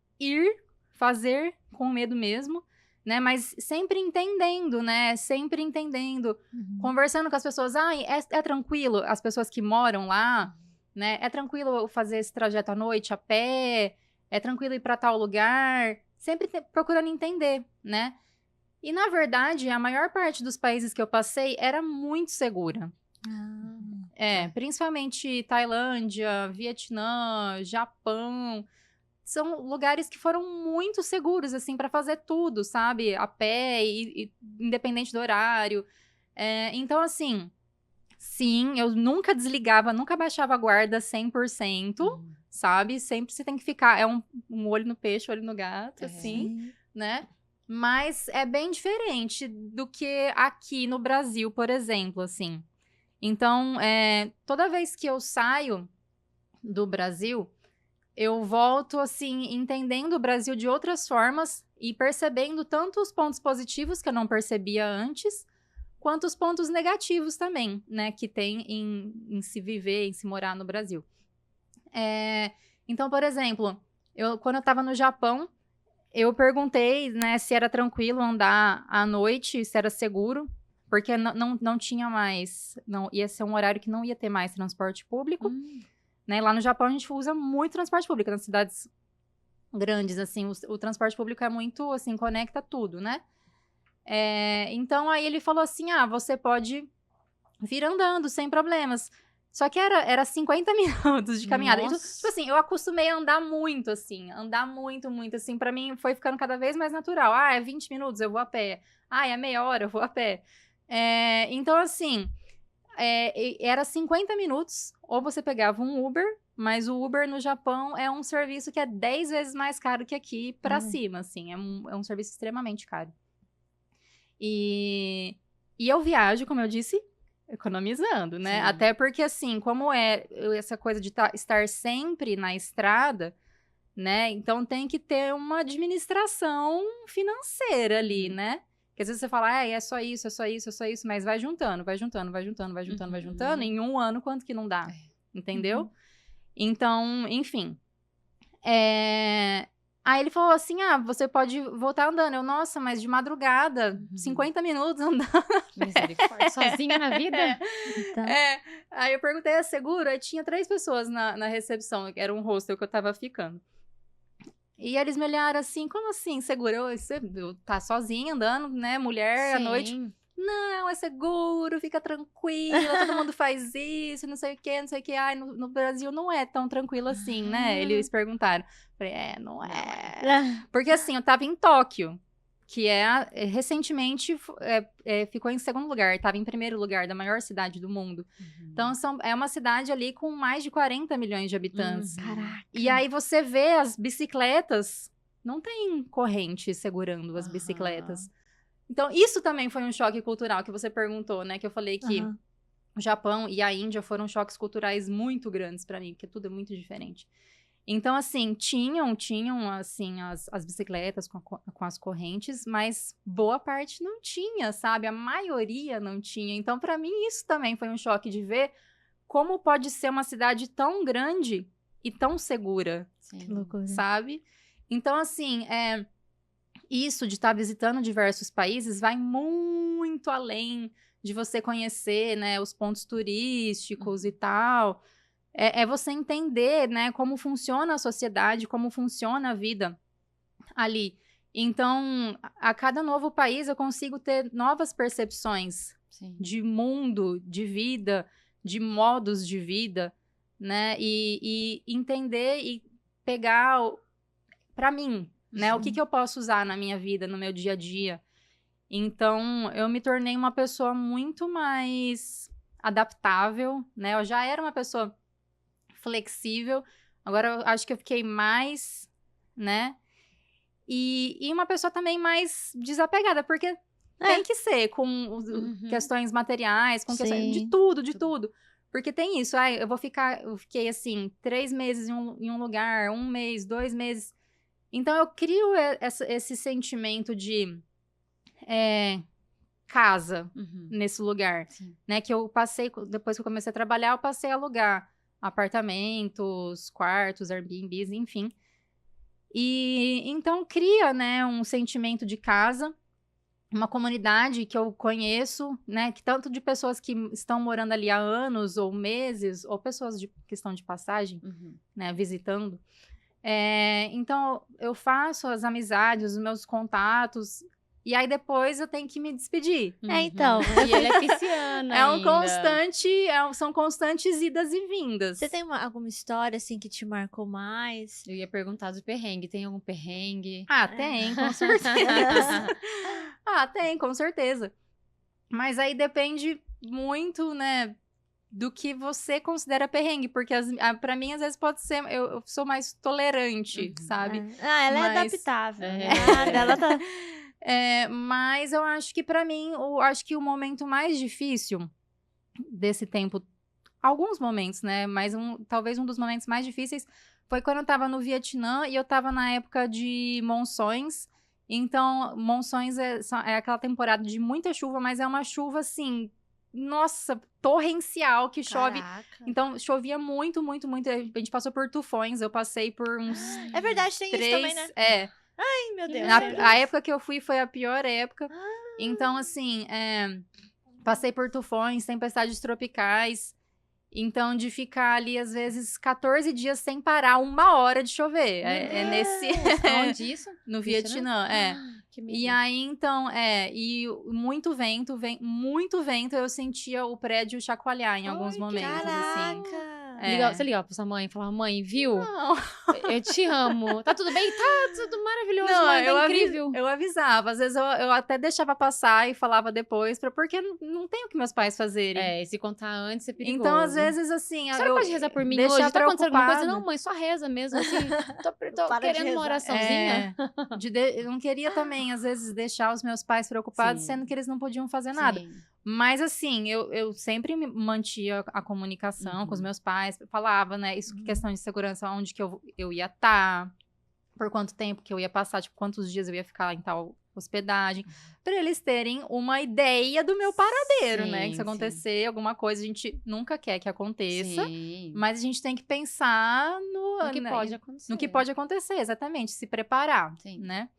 fazer com medo mesmo, né? Mas sempre entendendo, né? Sempre entendendo. Conversando com as pessoas. É tranquilo? As pessoas que moram lá, né? É tranquilo fazer esse trajeto à noite a pé? É tranquilo ir para tal lugar? Sempre procurando entender, né? E, na verdade, a maior parte dos países que eu passei era muito segura. Principalmente Tailândia, Vietnã, Japão. São lugares que foram muito seguros, assim, para fazer tudo, sabe? A pé e independente do horário. Então, assim, sim, eu nunca desligava, nunca baixava a guarda 100%, sabe? Sempre você tem que ficar, um olho no peixe, olho no gato, assim, né? Mas é bem diferente do que aqui no Brasil, por exemplo, assim. Então, toda vez que eu saio do Brasil, eu volto, assim, entendendo o Brasil de outras formas e percebendo tanto os pontos positivos que eu não percebia antes, quanto os pontos negativos também, né, que tem em se viver, em se morar no Brasil. Então, por exemplo, quando eu estava no Japão, eu perguntei, né, se era tranquilo andar à noite, se era seguro, porque não tinha mais, não ia ser um horário que não ia ter mais transporte público, né? Lá no Japão a gente usa muito transporte público, nas cidades grandes, assim, o transporte público é muito, assim, conecta tudo, né? Então aí ele falou assim, você pode vir andando sem problemas. Só que era 50 minutos de caminhada. Então, tipo assim, eu acostumei a andar muito, assim. Andar muito, muito, assim. Pra mim, foi ficando cada vez mais natural. É 20 minutos, eu vou a pé. É meia hora, eu vou a pé. Então, assim, era 50 minutos. Ou você pegava um Uber, mas o Uber no Japão é um serviço que é 10 vezes mais caro que aqui pra cima, assim. É um serviço extremamente caro. E eu viajo, como eu disse, economizando, né? Sim. Até porque, assim, como essa coisa de estar sempre na estrada, né? Então tem que ter uma administração financeira ali, né? Porque às vezes você fala, é só isso, é só isso, é só isso, mas vai juntando, vai juntando, vai juntando, vai juntando, vai juntando. Em um ano, quanto que não dá? Entendeu? Então, enfim. Aí ele falou assim, você pode voltar andando. Nossa, mas de madrugada, 50 minutos andando. Misericórdia, sozinha na vida? Então. Aí eu perguntei, é seguro? Aí tinha 3 pessoas na recepção, era um hostel que eu tava ficando. E eles me olharam assim, como assim, seguro? Você tá sozinha andando, né, mulher, à noite? Não, é seguro, fica tranquila, todo mundo faz isso, não sei o que, não sei o que. No Brasil não é tão tranquilo assim, né? Eles perguntaram. Falei, não é. Porque assim, eu tava em Tóquio, que recentemente ficou em segundo lugar, tava em primeiro lugar da maior cidade do mundo. Então, é uma cidade ali com mais de 40 milhões de habitantes. Caraca. E aí você vê as bicicletas, não tem corrente segurando as bicicletas. Então, isso também foi um choque cultural que você perguntou, né? Que eu falei que o Japão e a Índia foram choques culturais muito grandes pra mim, porque tudo é muito diferente. Então, assim, tinham assim, as bicicletas com as correntes, mas boa parte não tinha, sabe? A maioria não tinha. Então, pra mim, isso também foi um choque de ver como pode ser uma cidade tão grande e tão segura, Que loucura. sabe? Então, assim, isso de estar visitando diversos países vai muito além de você conhecer, né, os pontos turísticos e tal. É você entender, né, como funciona a sociedade, como funciona a vida ali. Então, a cada novo país eu consigo ter novas percepções de mundo, de vida, de modos de vida, né, e entender e pegar para mim, né? O que eu posso usar na minha vida, no meu dia a dia. Então, eu me tornei uma pessoa muito mais adaptável, né? Eu já era uma pessoa flexível, agora eu acho que eu fiquei mais, né? E uma pessoa também mais desapegada, porque tem que ser com questões materiais, com questões de tudo. Porque tem isso, eu fiquei assim, 3 meses em um lugar, 1 mês, 2 meses. Então eu crio esse sentimento de casa nesse lugar, né? Que eu passei, depois que eu comecei a trabalhar, eu passei a alugar apartamentos, quartos, Airbnbs, enfim. E então cria, né, um sentimento de casa, uma comunidade que eu conheço, né, que tanto de pessoas que estão morando ali há anos ou meses, ou pessoas que estão de passagem, né, visitando. Então eu faço as amizades, os meus contatos. E aí depois eu tenho que me despedir. Então. E ele é pisciano são constantes idas e vindas. Você tem alguma história, assim, que te marcou mais? Eu ia perguntar do perrengue. Tem algum perrengue? Tem, com certeza. Tem, com certeza. Mas aí depende muito, né, do que você considera perrengue. Porque pra mim, às vezes, pode ser... Eu sou mais tolerante, sabe? Ela é adaptável. Ela tá... Mas eu acho que pra mim, acho que o momento mais difícil desse tempo, alguns momentos, né, mas talvez um dos momentos mais difíceis foi quando eu tava no Vietnã e eu tava na época de monções. Então, monções é aquela temporada de muita chuva, mas é uma chuva assim, nossa, torrencial, que chove. Então, chovia muito, muito, muito. A gente passou por tufões, eu passei por uns... É verdade, tem 3, isso também, né? Ai, meu Deus. A época que eu fui foi a pior época. Então, assim, passei por tufões, tempestades tropicais. Então, de ficar ali, às vezes, 14 dias sem parar, 1 hora de chover. Nesse... Onde isso? No Vietnã, Que medo. E aí, então, e muito vento, muito vento. Eu sentia o prédio chacoalhar em alguns momentos, assim. Caraca! Você ligava pra sua mãe e falava, mãe, viu? Não. Eu te amo. Tá tudo bem? Tá tudo maravilhoso, Não, mãe, tá incrível. Eu avisava. Às vezes eu até deixava passar e falava depois, porque não tem o que meus pais fazerem. Se contar antes é perigoso. Então, às vezes, assim... A senhora pode rezar por mim hoje? Tá acontecendo alguma coisa? Não, mãe, só reza mesmo, assim. Tô querendo uma oraçãozinha. Eu não queria também, às vezes, deixar os meus pais preocupados, sendo que eles não podiam fazer nada. Mas, assim, eu sempre mantia a comunicação com os meus pais, falava, né, isso, questão de segurança, onde que eu ia estar, por quanto tempo que eu ia passar, tipo, quantos dias eu ia ficar em tal hospedagem, para eles terem uma ideia do meu paradeiro, né, que se acontecer alguma coisa, a gente nunca quer que aconteça, mas a gente tem que pensar no que pode acontecer. No que pode acontecer, exatamente, se preparar, né.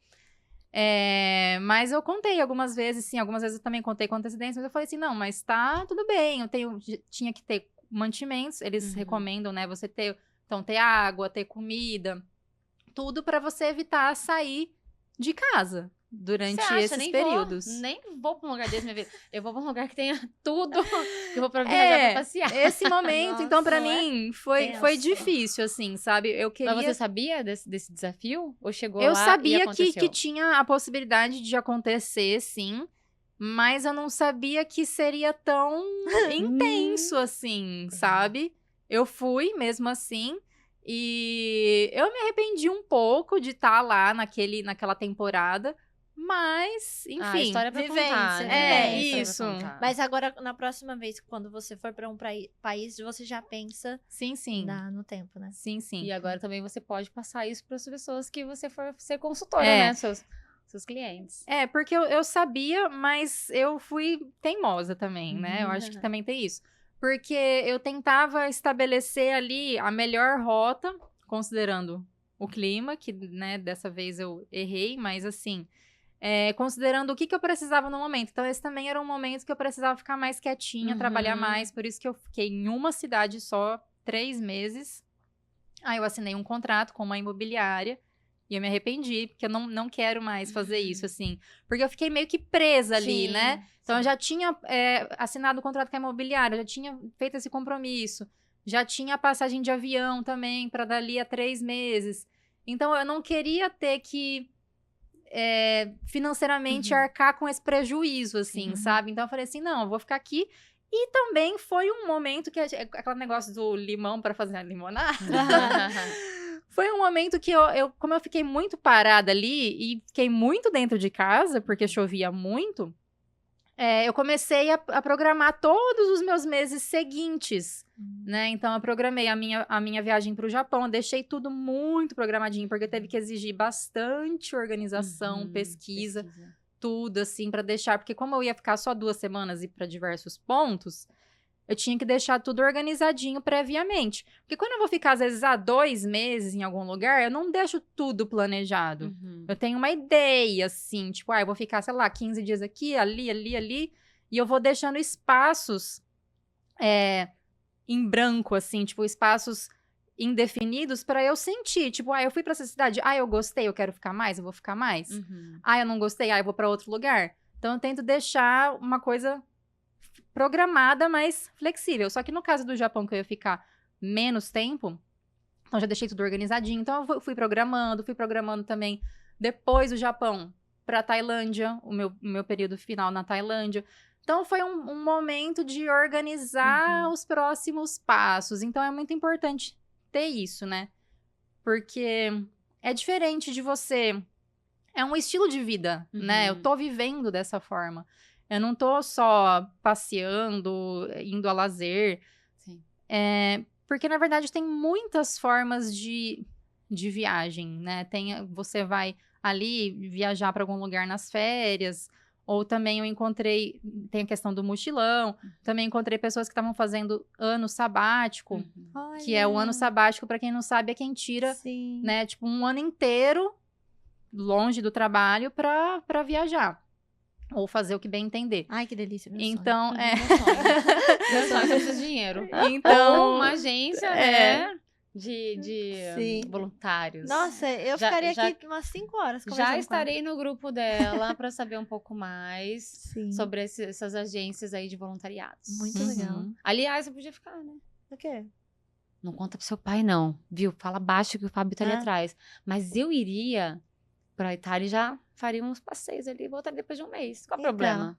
Mas eu contei algumas vezes, sim, algumas vezes eu também contei com antecedência, mas eu falei assim, não, mas tá tudo bem, tinha que ter mantimentos, eles recomendam, né, você ter água, ter comida, tudo pra você evitar sair de casa durante esses períodos. Nem vou pra um lugar desse, minha vida. Eu vou pra um lugar que tenha tudo, que eu vou pra viajar pra passear. Esse momento, então, pra mim, foi difícil, assim, sabe? Mas você sabia desse desafio? Ou chegou lá Eu sabia e aconteceu? que tinha a possibilidade de acontecer, sim, mas eu não sabia que seria tão intenso, assim, sabe? Eu fui, mesmo assim, e eu me arrependi um pouco de estar lá naquela temporada, mas, enfim. História pra vivência, contar, né? Isso. Mas agora, na próxima vez, quando você for pra um país, você já pensa Sim. no tempo, né? Sim. E agora também você pode passar isso para as pessoas que você for ser consultora, né? Seus clientes. Porque eu sabia, mas eu fui teimosa também, né? Eu acho que também tem isso. Porque eu tentava estabelecer ali a melhor rota, considerando o clima, que, né, dessa vez eu errei, mas assim... considerando o que eu precisava no momento. Então, esse também era um momento que eu precisava ficar mais quietinha, trabalhar mais. Por isso que eu fiquei em uma cidade só, 3 meses. Aí eu assinei um contrato com uma imobiliária. E eu me arrependi, porque eu não quero mais fazer isso, assim. Porque eu fiquei meio que presa ali, né? Então, eu já tinha assinado o contrato com a imobiliária, já tinha feito esse compromisso. Já tinha a passagem de avião também, para dali a 3 meses. Então, eu não queria ter que... financeiramente arcar com esse prejuízo, assim, sabe? Então eu falei assim, não, eu vou ficar aqui. E também foi um momento que aquele negócio do limão para fazer a limonada Foi um momento que como eu fiquei muito parada ali e fiquei muito dentro de casa, porque chovia muito, eu comecei a programar todos os meus meses seguintes, né? Então, eu programei a minha viagem para o Japão, deixei tudo muito programadinho, porque teve que exigir bastante organização, pesquisa, tudo, assim, para deixar. Porque como eu ia ficar só 2 semanas e ir para diversos pontos, eu tinha que deixar tudo organizadinho previamente. Porque quando eu vou ficar, às vezes, 2 meses em algum lugar, eu não deixo tudo planejado. Eu tenho uma ideia, assim, tipo, eu vou ficar, sei lá, 15 dias aqui, ali, e eu vou deixando espaços em branco, assim, tipo, espaços indefinidos para eu sentir. Tipo, eu fui para essa cidade, eu gostei, eu quero ficar mais, eu vou ficar mais. Eu não gostei, eu vou para outro lugar. Então, eu tento deixar uma coisa programada, mas flexível. Só que no caso do Japão, que eu ia ficar menos tempo, então já deixei tudo organizadinho. Então eu fui programando também depois do Japão para Tailândia, o meu período final na Tailândia. Então foi um momento de organizar os próximos passos. Então é muito importante ter isso, né? Porque é diferente de você... É um estilo de vida, né? Eu tô vivendo dessa forma. Eu não tô só passeando, indo a lazer. Sim. Porque, na verdade, tem muitas formas de viagem, né? Você vai ali viajar para algum lugar nas férias, ou também tem a questão do mochilão, também encontrei pessoas que estavam fazendo ano sabático, que é o ano sabático, para quem não sabe, é quem tira, né? Tipo, um ano inteiro longe do trabalho para viajar. Ou fazer o que bem entender. Ai, que delícia, meu então, sonho. Meu sonho é preciso de dinheiro. Então, ou uma agência, né? De voluntários. Nossa, eu ficaria aqui umas 5 horas conversando Já estarei no grupo dela para saber um pouco mais sobre essas agências aí de voluntariados. Muito legal. Aliás, você podia ficar, né? O quê? Não conta pro seu pai, não. Viu? Fala baixo que o Fábio tá ali atrás. Mas eu iria pra Itália e já faria uns passeios ali e voltaria depois de um mês. Qual o problema?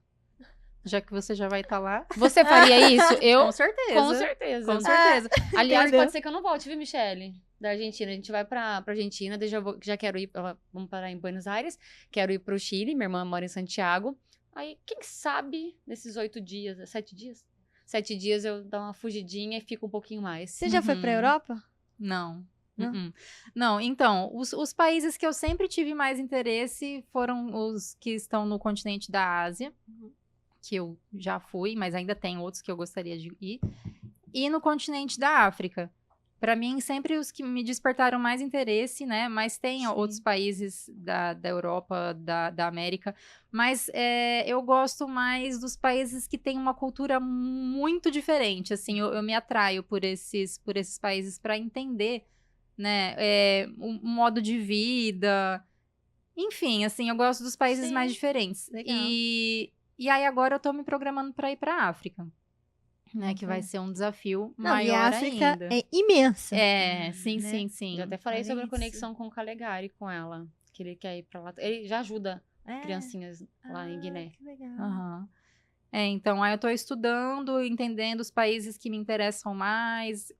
Já que você já vai estar lá. Você faria isso? Eu? Com certeza. Com certeza. Com certeza. Aliás, pode ser que eu não volte, viu, Michele? Da Argentina. A gente vai pra Argentina, já quero ir, vamos parar em Buenos Aires, quero ir pro Chile, minha irmã mora em Santiago. Aí, quem sabe, nesses 8 dias, 7 dias? 7 dias eu dou uma fugidinha e fico um pouquinho mais. Você já foi pra Europa? Não. Não, então, os países que eu sempre tive mais interesse foram os que estão no continente da Ásia, que eu já fui, mas ainda tem outros que eu gostaria de ir, e no continente da África. Para mim, sempre os que me despertaram mais interesse, né? Mas tem outros países da Europa, da América, mas eu gosto mais dos países que têm uma cultura muito diferente, assim, eu me atraio por esses países para entender, né, um modo de vida, enfim, assim, eu gosto dos países mais diferentes. Legal. E aí agora eu tô me programando para ir para África, né, que vai ser um desafio maior e a África ainda. é imensa. Sim. Já até falei sobre a conexão com o Calegari com ela, que ele quer ir pra lá. Ele já ajuda criancinhas lá em Guiné. Que legal. Então, aí eu tô estudando, entendendo os países que me interessam mais,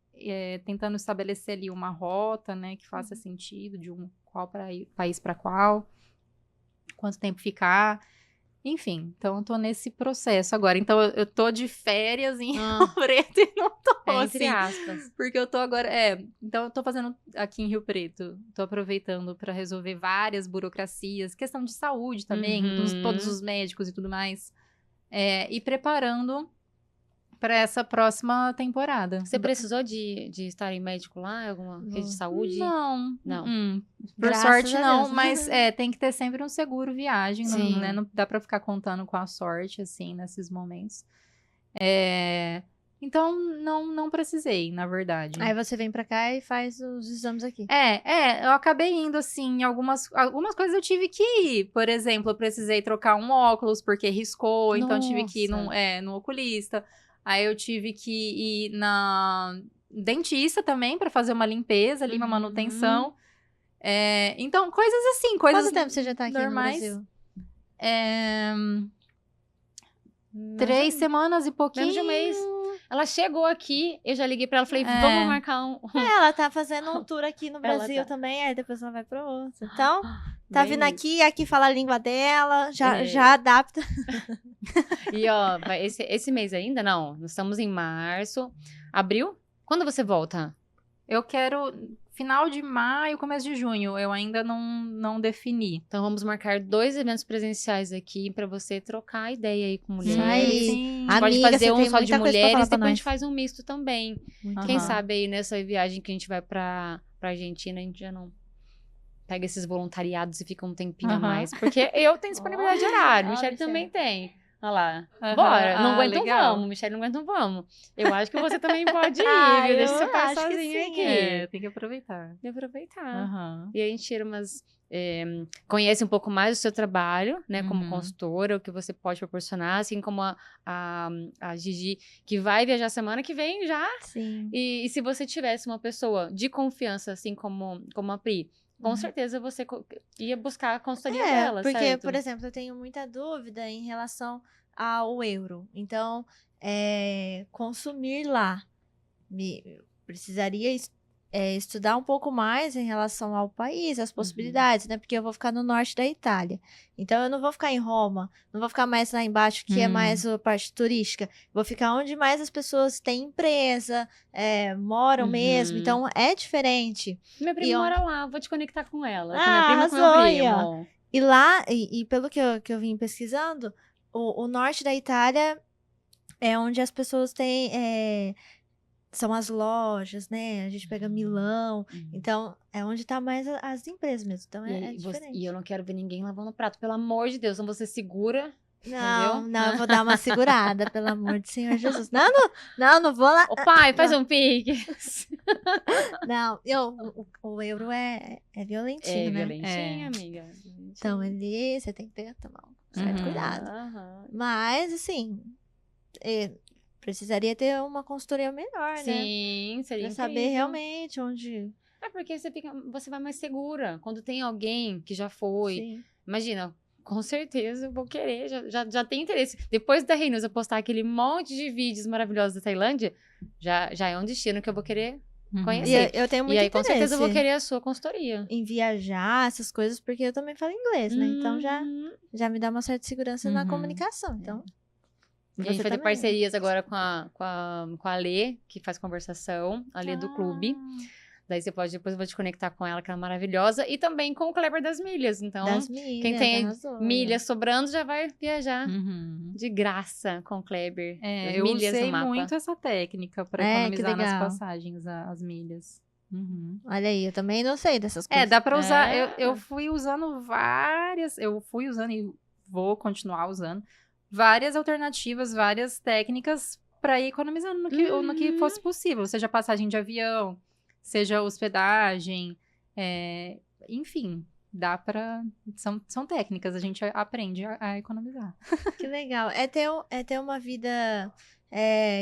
tentando estabelecer ali uma rota, né, que faça sentido, de país para qual, quanto tempo ficar, enfim, então eu tô nesse processo agora. Então eu tô de férias em Rio Preto e não tô entre assim, aspas. porque eu tô agora, então eu tô fazendo aqui em Rio Preto, tô aproveitando para resolver várias burocracias, questão de saúde também, todos os médicos e tudo mais, e preparando para essa próxima temporada. Você precisou de estar em médico lá? Alguma coisa de saúde? Não. Por Graças sorte, a não. Deus. Mas tem que ter sempre um seguro viagem. Sim. Não, né? Não dá pra ficar contando com a sorte, assim, nesses momentos. Então, não precisei, na verdade. Aí você vem pra cá e faz os exames aqui. Eu acabei indo, assim, algumas coisas eu tive que ir. Por exemplo, eu precisei trocar um óculos porque riscou, então eu tive que ir no oculista. Aí eu tive que ir na dentista também pra fazer uma limpeza ali, uma manutenção. Então, coisas assim, coisas Quanto tempo você já tá aqui normais. no Brasil? 3 semanas e pouquinho. Menos de um mês. Ela chegou aqui, eu já liguei pra ela, falei, vamos marcar um... Ela tá fazendo um tour aqui no Ela Brasil tá. também, aí depois ela vai pra outro. Então, tá Bem vindo isso. aqui fala a língua dela, já, É. já adapta. E, ó, esse mês ainda, não, nós estamos em março. Abril? Quando você volta? Eu quero final de maio, começo de junho. Eu ainda não defini. Então, vamos marcar 2 eventos presenciais aqui pra você trocar ideia aí com mulheres. aí. Sim. A gente pode Amiga, fazer você um tem só de muita coisa pra falar mulheres, pra depois a gente nós. faz um misto também. Aham. Quem sabe aí nessa viagem que a gente vai pra Argentina, a gente já não pega esses voluntariados e fica um tempinho a Aham. mais. Porque eu tenho disponibilidade de horário, Ó, Michelle Michelle. também tem. Olha lá. Aham. Bora. Não Ah, aguentam, legal. vamos. Michelle, não aguentam, vamos. Eu acho que você também pode ir, Ah, viu? Deixa eu você pai acho que sozinha sim, aqui. É, tem que aproveitar. E aproveitar. Aham. E aí a gente tira umas... conhece um pouco mais do seu trabalho, né? Como Uhum. consultora, o que você pode proporcionar. Assim como a Gigi, que vai viajar semana que vem já. Sim. E se você tivesse uma pessoa de confiança, assim como a Pri, com Uhum. certeza você ia buscar a consultoria É, dela, porque, certo? por exemplo, eu tenho muita dúvida em relação ao euro. Então, consumir lá. Precisaria estudar um pouco mais em relação ao país, as possibilidades, né? Porque eu vou ficar no norte da Itália. Então, eu não vou ficar em Roma, não vou ficar mais lá embaixo, que é mais a parte turística. Vou ficar onde mais as pessoas têm empresa, moram mesmo. Uhum. Então, é diferente. Minha prima E mora lá, vou te conectar com ela. Com Ah, minha prima e com meu arrasou aí, ó. primo. E lá, e pelo que eu vim pesquisando, o norte da Itália é onde as pessoas têm. São as lojas, né? A gente pega Milão. Então, é onde tá mais as empresas mesmo. Então, é diferente. E eu não quero ver ninguém lavando prato, pelo amor de Deus. Então você segura. Não, entendeu? não, eu vou dar uma segurada, pelo amor de Senhor Jesus. Não vou lá. Ô pai, faz um pique. Não, o euro é violentinho, É né? violentinha, amiga. Então, você tem que tomar um certo Uhum. cuidado. Aham. Mas, assim, precisaria ter uma consultoria melhor, né? Sim, seria Pra saber incrível. realmente onde... É porque você vai mais segura. Quando tem alguém que já foi. Sim. Imagina, com certeza eu vou querer, já tem interesse. Depois da Reinusa postar aquele monte de vídeos maravilhosos da Tailândia, já é um destino que eu vou querer E conhecer. eu tenho muito E aí, com interesse certeza, eu vou querer a sua consultoria. em viajar, essas coisas, porque eu também falo inglês, né? Então, Uhum. já me dá uma certa segurança na Uhum. comunicação. Então, E a gente você vai ter também. parcerias agora com a Lê, que faz conversação, a Lê do clube. Daí você pode, depois eu vou te conectar com ela, que ela é maravilhosa. E também com o Kleber das Milhas. Então, Das milhas, quem tem arrasou, milhas sobrando já vai viajar Uhum. de graça com o Kleber. É, As eu milhas usei no mapa. muito essa técnica para É, que economizar nas legal. passagens, as milhas. Uhum. Olha aí, eu também não sei dessas coisas. Dá pra usar. É. Eu fui usando várias. Eu fui usando e vou continuar usando várias alternativas, várias técnicas para ir economizando no que fosse possível. Seja passagem de avião, seja hospedagem, enfim. Dá pra. São técnicas, a gente aprende a economizar. Que legal. É ter uma vida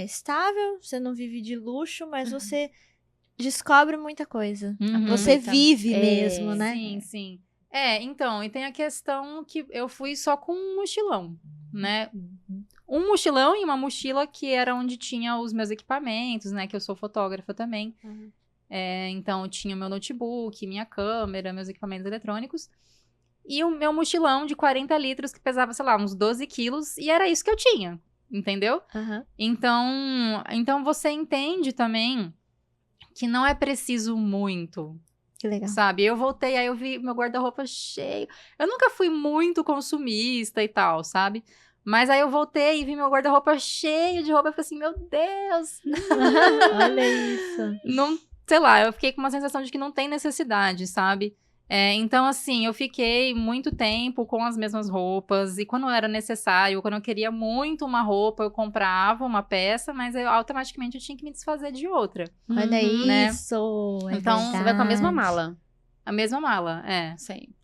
estável, você não vive de luxo, mas você descobre muita coisa. Uhum. Você Aproveita. vive mesmo, né? Sim, sim. Então, e tem a questão que eu fui só com um mochilão, né? Um mochilão e uma mochila que era onde tinha os meus equipamentos, né? Que eu sou fotógrafa também. Uhum. Então, eu tinha meu notebook, minha câmera, meus equipamentos eletrônicos. E o meu mochilão de 40 litros, que pesava, sei lá, uns 12 quilos. E era isso que eu tinha, entendeu? Aham. Então você entende também que não é preciso muito, Que legal. sabe? Eu voltei, aí eu vi meu guarda-roupa cheio. Eu nunca fui muito consumista e tal, sabe? Mas aí eu voltei e vi meu guarda-roupa cheio de roupa. Eu falei assim, meu Deus! Olha isso. Não, sei lá, eu fiquei com uma sensação de que não tem necessidade, sabe? Então, assim, eu fiquei muito tempo com as mesmas roupas. E quando era necessário, quando eu queria muito uma roupa, eu comprava uma peça, mas automaticamente eu tinha que me desfazer de outra. Olha Uhum. né? isso. É Então, Você vai com a mesma verdade. mala. A mesma mala, Sempre.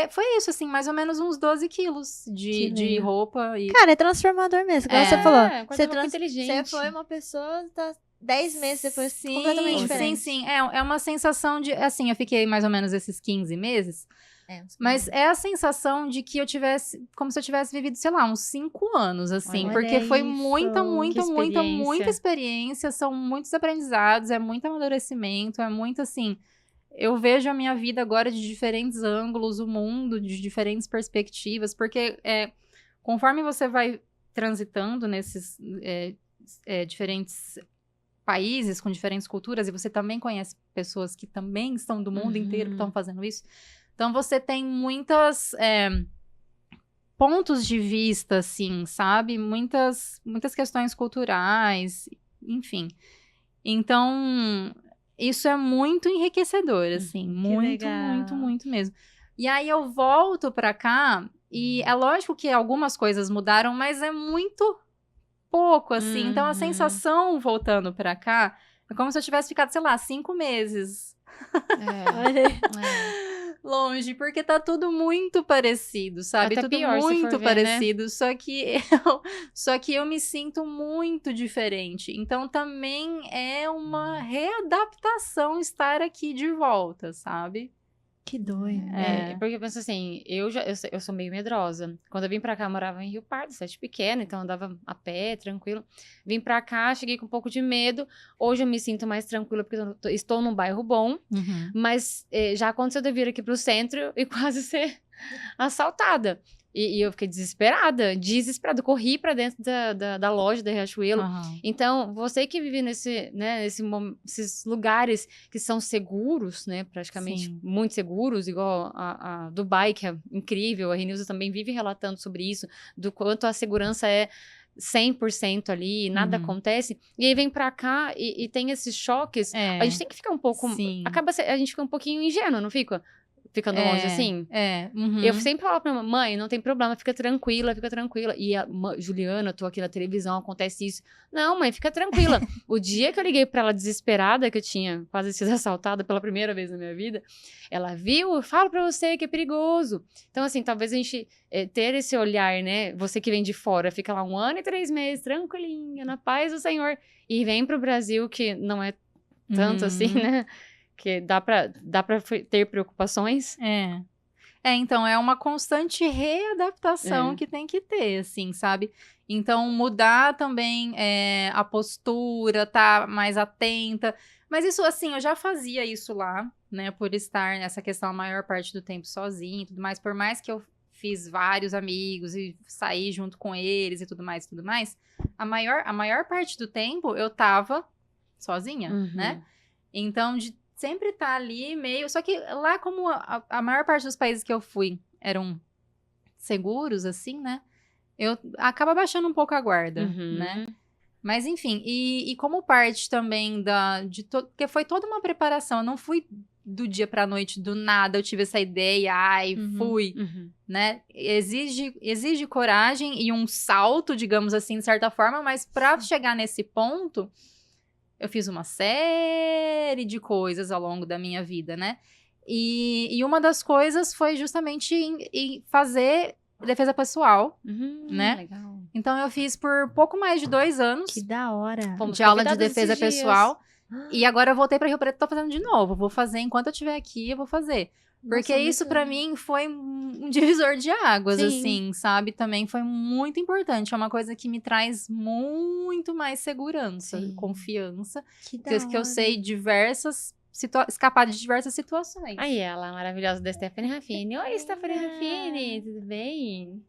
Foi isso, assim, mais ou menos uns 12 quilos Que de legal. roupa. E... Cara, é transformador mesmo. Igual você falou. Você guarda-roupa inteligente. Você foi uma pessoa, tá 10 meses depois completamente diferente. Sim. É uma sensação de... Assim, eu fiquei mais ou menos esses 15 meses. Mas é a sensação de que eu tivesse, como se eu tivesse vivido, sei lá, uns 5 anos, assim. Olha porque foi isso, muita experiência, são muitos aprendizados, é muito amadurecimento, é muito assim. Eu vejo a minha vida agora de diferentes ângulos, o mundo de diferentes perspectivas, porque conforme você vai transitando nesses diferentes países com diferentes culturas, e você também conhece pessoas que também estão do mundo inteiro que estão fazendo isso, então você tem muitas pontos de vista, assim, sabe? Muitas questões culturais, enfim. Então, isso é muito enriquecedor, assim, muito, muito, muito mesmo. E aí eu volto pra cá, e é lógico que algumas coisas mudaram, mas é muito pouco, assim. Então, a sensação voltando pra cá é como se eu tivesse ficado, sei lá, 5 meses longe, porque tá tudo muito parecido, sabe? Até tudo pior, muito se for ver, parecido, né? Só que eu me sinto muito diferente. Então, também é uma readaptação estar aqui de volta, sabe? Que doido. Porque eu penso assim, eu sou meio medrosa. Quando eu vim pra cá, eu morava em Rio Pardo, cidade pequena, então eu andava a pé, tranquilo. Vim pra cá, cheguei com um pouco de medo. Hoje eu me sinto mais tranquila, porque eu estou num bairro bom. Mas já aconteceu de eu vir aqui pro centro e quase ser assaltada. E eu fiquei desesperada. Corri pra dentro da loja da Riachuelo. Então, você que vive nesses lugares que são seguros, né? Praticamente muito seguros, igual a Dubai, que é incrível. A Renilza também vive relatando sobre isso, do quanto a segurança é 100% ali, nada acontece. E aí vem pra cá e tem esses choques. A gente tem que ficar um pouco... A gente fica um pouquinho ingênuo, não fica? Ficando longe, assim. Eu sempre falo pra minha mãe, não tem problema, fica tranquila. E a Juliana, tô aqui na televisão, acontece isso. Não, mãe, fica tranquila. O dia que eu liguei pra ela desesperada, que eu tinha quase sido assaltada pela primeira vez na minha vida, ela viu, eu falo pra você que é perigoso. Então, assim, talvez a gente ter esse olhar, né? Você que vem de fora, fica lá 1 ano e 3 meses, tranquilinha, na paz do Senhor. E vem pro Brasil, que não é tanto assim, né? Que dá pra ter preocupações. Então, é uma constante readaptação que tem que ter, assim, sabe? Então, mudar também a postura, tá mais atenta. Mas isso, assim, eu já fazia isso lá, né? Por estar nessa questão a maior parte do tempo sozinha e tudo mais. Por mais que eu fiz vários amigos e saí junto com eles e tudo mais, a maior parte do tempo eu tava sozinha, né? Então, sempre estar ali meio... Só que lá, como a maior parte dos países que eu fui eram seguros, assim, né? Eu acabo baixando um pouco a guarda, né? Mas, enfim, e como parte também porque foi toda uma preparação. Eu não fui do dia pra noite, do nada, eu tive essa ideia, fui, né? Exige coragem e um salto, digamos assim, de certa forma, mas pra chegar nesse ponto... Eu fiz uma série de coisas ao longo da minha vida, né? E uma das coisas foi justamente em fazer defesa pessoal, né? Legal. Então, eu fiz por pouco mais de 2 anos. Que da hora. De aula de defesa pessoal. E agora eu voltei para Rio Preto e tô fazendo de novo. Vou fazer enquanto eu estiver aqui, eu vou fazer. Porque isso para mim foi um divisor de águas, assim, sabe? Também foi muito importante. É uma coisa que me traz muito mais segurança, confiança. Que eu sei escapar de diversas situações. Aí ela, a maravilhosa da Stephanie Raffini. Oi, Stephanie Raffini, tudo bem?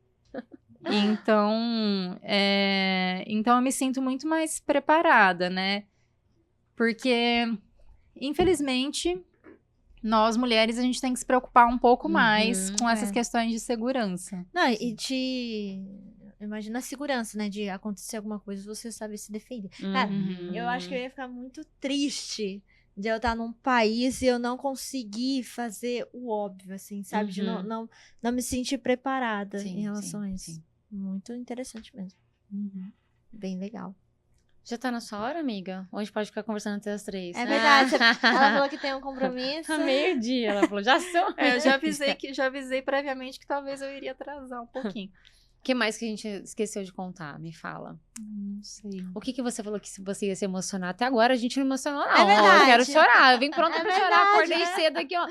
Então eu me sinto muito mais preparada, né? Porque, infelizmente... Nós, mulheres, a gente tem que se preocupar um pouco mais com essas questões de segurança. Não, e imagina a segurança, né? De acontecer alguma coisa, você saber se defender. Cara, eu acho que eu ia ficar muito triste de eu estar num país e eu não conseguir fazer o óbvio, assim, sabe? De não me sentir preparada em relação a isso. Muito interessante mesmo. Bem legal. Já tá na sua hora, amiga? Ou a gente pode ficar conversando até as 3? É verdade. Ela falou que tem um compromisso. Meio-dia, ela falou, já são. Eu já avisei previamente que talvez eu iria atrasar um pouquinho. O que mais que a gente esqueceu de contar? Me fala. Não sei. O que você falou que você ia se emocionar? Até agora a gente não emocionou, não. É verdade. Eu quero chorar. Eu vim pronta pra chorar. verdade, Acordei cedo aqui, ó.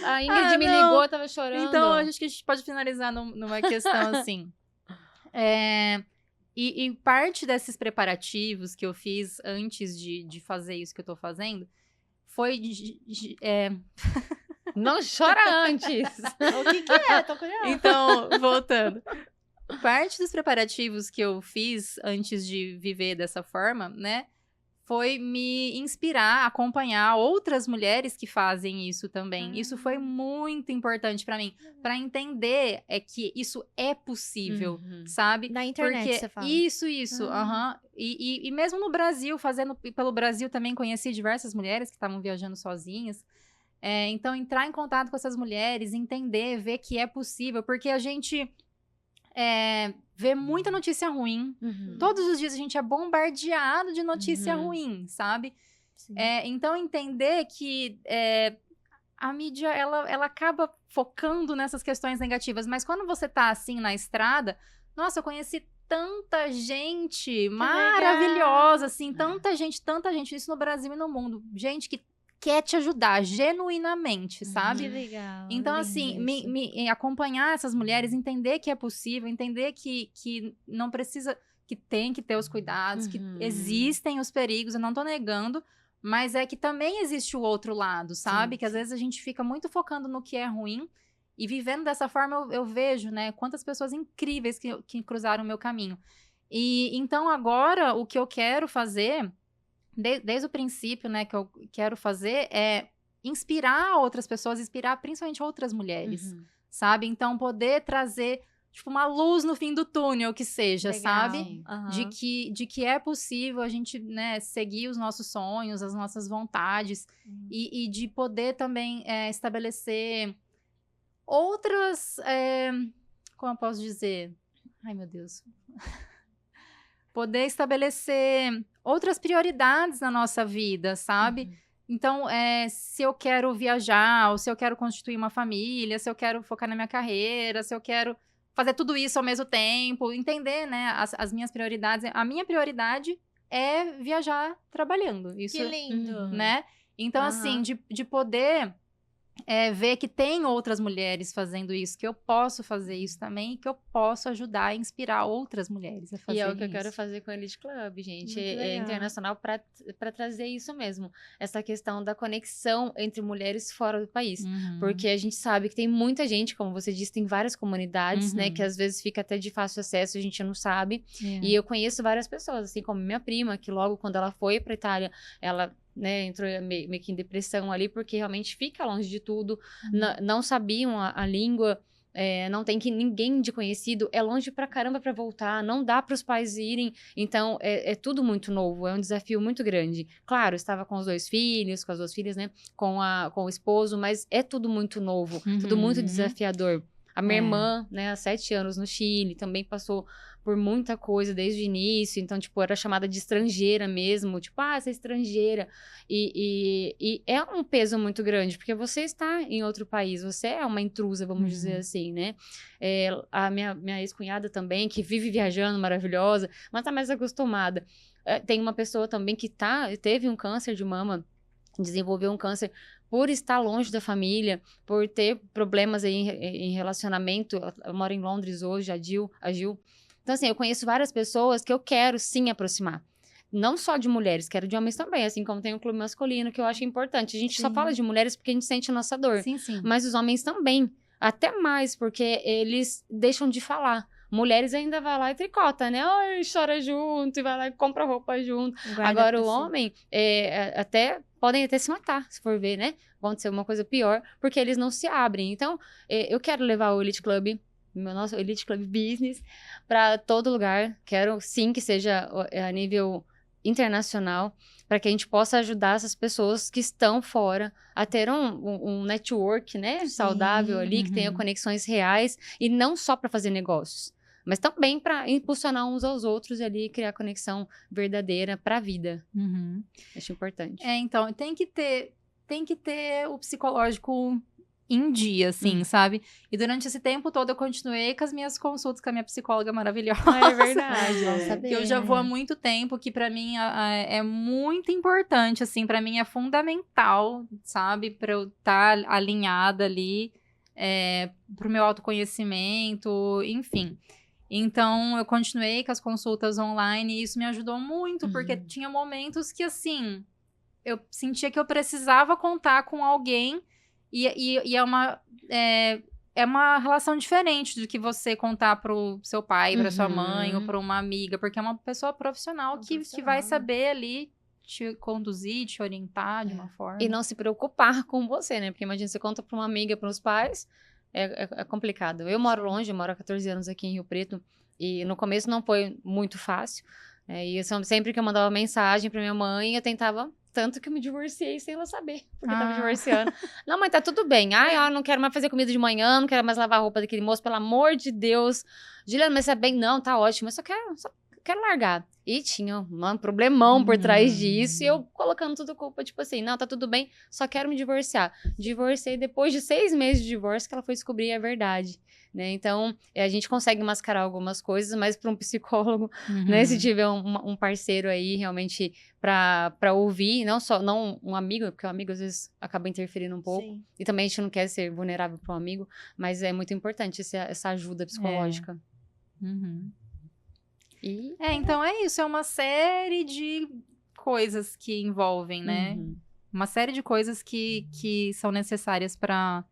A Ingrid me ligou, eu tava chorando. Então, acho que a gente pode finalizar numa questão assim. E parte desses preparativos que eu fiz antes de fazer isso que eu tô fazendo foi Não chora antes. O que é? Tô curiosa. Então, voltando. Parte dos preparativos que eu fiz antes de viver dessa forma, né? Foi me inspirar, acompanhar outras mulheres que fazem isso também. Isso foi muito importante pra mim, pra entender que isso é possível, sabe? Na internet, porque você fala. Isso, E mesmo no Brasil, fazendo pelo Brasil também conheci diversas mulheres que estavam viajando sozinhas. Então, entrar em contato com essas mulheres, entender, ver que é possível, porque a gente vê muita notícia ruim. Todos os dias a gente é bombardeado de notícia ruim, sabe? Então, entender que a mídia, ela acaba focando nessas questões negativas, mas quando você tá assim na estrada, nossa, eu conheci tanta gente maravilhosa, assim, tanta gente, isso no Brasil e no mundo. Gente que quer te ajudar genuinamente, sabe? Que legal. Então, assim, me acompanhar essas mulheres, entender que é possível, entender que não precisa, que tem que ter os cuidados, que existem os perigos, eu não tô negando, mas é que também existe o outro lado, sabe? Que às vezes a gente fica muito focando no que é ruim e vivendo dessa forma eu vejo, né, quantas pessoas incríveis que cruzaram o meu caminho. E então agora o que eu quero fazer desde o princípio, né, que eu quero fazer é inspirar outras pessoas, inspirar principalmente outras mulheres, sabe? Então, poder trazer, tipo, uma luz no fim do túnel, que seja, Legal. sabe? De que é possível a gente, né, seguir os nossos sonhos, as nossas vontades, e de poder também estabelecer outras... como eu posso dizer? Ai, meu Deus... Poder estabelecer outras prioridades na nossa vida, sabe? Então, se eu quero viajar, ou se eu quero constituir uma família, se eu quero focar na minha carreira, se eu quero fazer tudo isso ao mesmo tempo, entender, né, as minhas prioridades. A minha prioridade é viajar trabalhando. Isso, que lindo. Né? Então, assim, de poder ver que tem outras mulheres fazendo isso, que eu posso fazer isso também, e que eu posso ajudar e inspirar outras mulheres a fazer isso. E é o que eu quero fazer com a Elite Club, gente. É internacional para trazer isso mesmo. Essa questão da conexão entre mulheres fora do país. Porque a gente sabe que tem muita gente, como você disse, tem várias comunidades, né? Que às vezes fica até de fácil acesso, a gente não sabe. E eu conheço várias pessoas, assim como minha prima, que logo quando ela foi para Itália, ela... né, entrou meio que em depressão ali, porque realmente fica longe de tudo, não sabiam a língua, não tem ninguém de conhecido, é longe pra caramba pra voltar, não dá pros pais irem, então é tudo muito novo, é um desafio muito grande. Claro, estava com os 2 filhos, com as 2 filhas, né, com o esposo, mas é tudo muito novo, tudo muito desafiador. A minha irmã, né, há 7 anos no Chile, também passou por muita coisa desde o início, então, tipo, era chamada de estrangeira mesmo, tipo, você é estrangeira, e é um peso muito grande, porque você está em outro país, você é uma intrusa, vamos dizer assim, né? A minha ex-cunhada também, que vive viajando, maravilhosa, mas tá mais acostumada. Tem uma pessoa também que teve um câncer de mama, desenvolveu um câncer por estar longe da família, por ter problemas aí em relacionamento. Eu moro em Londres hoje, a Gil. Então, assim, eu conheço várias pessoas que eu quero, sim, aproximar. Não só de mulheres, quero de homens também, assim como tem o clube masculino, que eu acho importante. A gente só fala de mulheres porque a gente sente a nossa dor. Sim. Mas os homens também. Até mais, porque eles deixam de falar. Mulheres ainda vai lá e tricota, né? Ai, chora junto, e vai lá e compra roupa junto. Agora, o homem, podem até se matar, se for ver, né? Acontecer uma coisa pior, porque eles não se abrem. Então, eu quero levar o Elite Club, nosso Elite Club Business, para todo lugar. Quero, sim, que seja a nível internacional, para que a gente possa ajudar essas pessoas que estão fora a ter um network, né, saudável ali, que tenha conexões reais, e não só para fazer negócios, mas também para impulsionar uns aos outros e ali criar conexão verdadeira para a vida. Acho importante. Então, tem que ter o psicológico em dia, assim, sabe? E durante esse tempo todo eu continuei com as minhas consultas com a minha psicóloga maravilhosa. É verdade. Bom saber. Que eu já vou há muito tempo, que pra mim é muito importante, assim, pra mim é fundamental, sabe? Pra eu estar alinhada ali, pro meu autoconhecimento, enfim. Então, eu continuei com as consultas online e isso me ajudou muito, porque tinha momentos que, assim, eu sentia que eu precisava contar com alguém e é uma relação diferente do que você contar pro seu pai, pra sua mãe ou pra uma amiga, porque é uma pessoa profissional que vai saber ali te conduzir, te orientar de uma forma. E não se preocupar com você, né? Porque imagina, você conta pra uma amiga, pros pais, é complicado. Eu moro longe, eu moro há 14 anos aqui em Rio Preto, e no começo não foi muito fácil. E sempre que eu mandava mensagem pra minha mãe, eu tentava. Tanto que eu me divorciei sem ela saber, porque eu tava divorciando. Não, mãe, tá tudo bem. Ai, não quero mais fazer comida de manhã, não quero mais lavar a roupa daquele moço, pelo amor de Deus. Juliana, mas você é bem? Não, tá ótimo, eu só quero largar. E tinha um problemão por trás disso, e eu colocando tudo culpa, tipo assim, não, tá tudo bem, só quero me divorciar. Divorciei depois de 6 meses de divórcio que ela foi descobrir a verdade, né? Então, a gente consegue mascarar algumas coisas, mas para um psicólogo, né, se tiver um parceiro aí realmente para ouvir, não um amigo, porque o amigo às vezes acaba interferindo um pouco, e também a gente não quer ser vulnerável para um amigo, mas é muito importante essa ajuda psicológica. Então é isso, é uma série de coisas que envolvem, né? Uma série de coisas que são necessárias para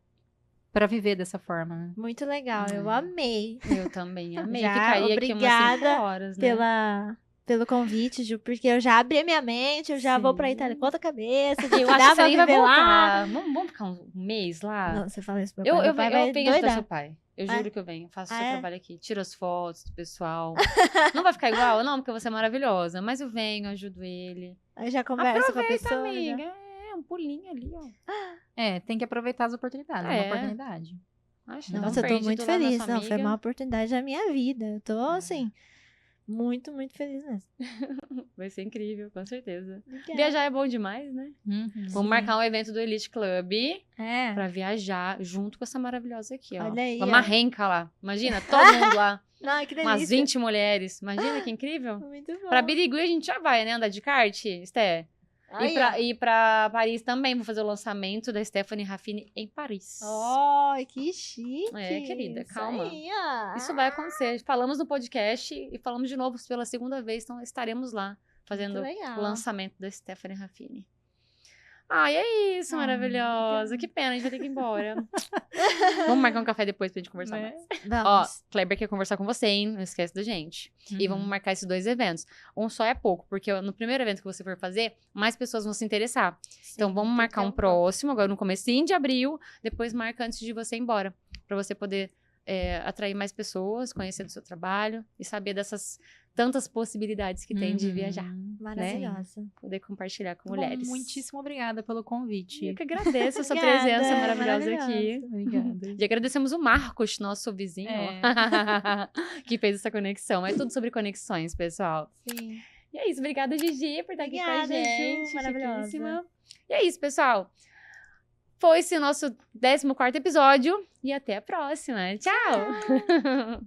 viver dessa forma, né? Muito legal, eu amei. Eu também amei. Já, Ficaria obrigada aqui umas 5 horas, né? pelo convite, Ju, porque eu já abri a minha mente, eu já vou pra Itália com outra cabeça, Eu acho que você nem vai voltar. Vamos ficar um mês lá? Não, você fala isso pro meu pai. Eu venho ajudar doidar. seu pai. Eu juro que eu venho. Faço seu trabalho aqui. Tiro as fotos do pessoal. Não vai ficar igual? Não, porque você é maravilhosa. Mas eu venho, ajudo ele. Aí já conversa com a pessoa. Amiga. Um pulinho ali, ó. Tem que aproveitar as oportunidades. É uma oportunidade. Nossa, eu tô muito feliz. Não, foi uma oportunidade da minha vida. Eu tô, assim, muito, muito feliz mesmo. Vai ser incrível, com certeza. Viajar é bom demais, né? Vamos marcar um evento do Elite Club pra viajar junto com essa maravilhosa aqui, ó. Olha aí, Vamos renca lá. Imagina, todo mundo lá. Ai, que delícia. Umas 20 mulheres. Imagina que incrível. Muito bom. Pra Birigui a gente já vai, né? Andar de kart, Esté? E pra Paris também, vou fazer o lançamento da Stephanie Raffini em Paris. Ai, que chique. Querida, calma. Isso vai acontecer. Falamos no podcast e falamos de novo pela segunda vez, então estaremos lá fazendo o lançamento da Stephanie Raffini. Ai, é isso, maravilhosa. Que pena, a gente vai ter que ir embora. Vamos marcar um café depois pra gente conversar mais. Ó, Kleber quer conversar com você, hein? Não esquece da gente. E vamos marcar esses 2 eventos. Um só é pouco, porque no primeiro evento que você for fazer, mais pessoas vão se interessar. Então, vamos marcar um próximo, agora no comecinho de abril. Depois marca antes de você ir embora. Pra você poder atrair mais pessoas, conhecer do seu trabalho e saber dessas tantas possibilidades que tem de viajar. Maravilhosa. Né? Poder compartilhar com mulheres. Muitíssimo obrigada pelo convite. Eu que agradeço a sua presença maravilhosa aqui. Obrigada. E agradecemos o Marcos, nosso vizinho, que fez essa conexão. É tudo sobre conexões, pessoal. Sim. E é isso. Obrigada, Gigi, por estar aqui com a gente. Ju, maravilhosa. Chiquíssima. E é isso, pessoal. Foi esse o nosso 14º episódio. E até a próxima. Tchau!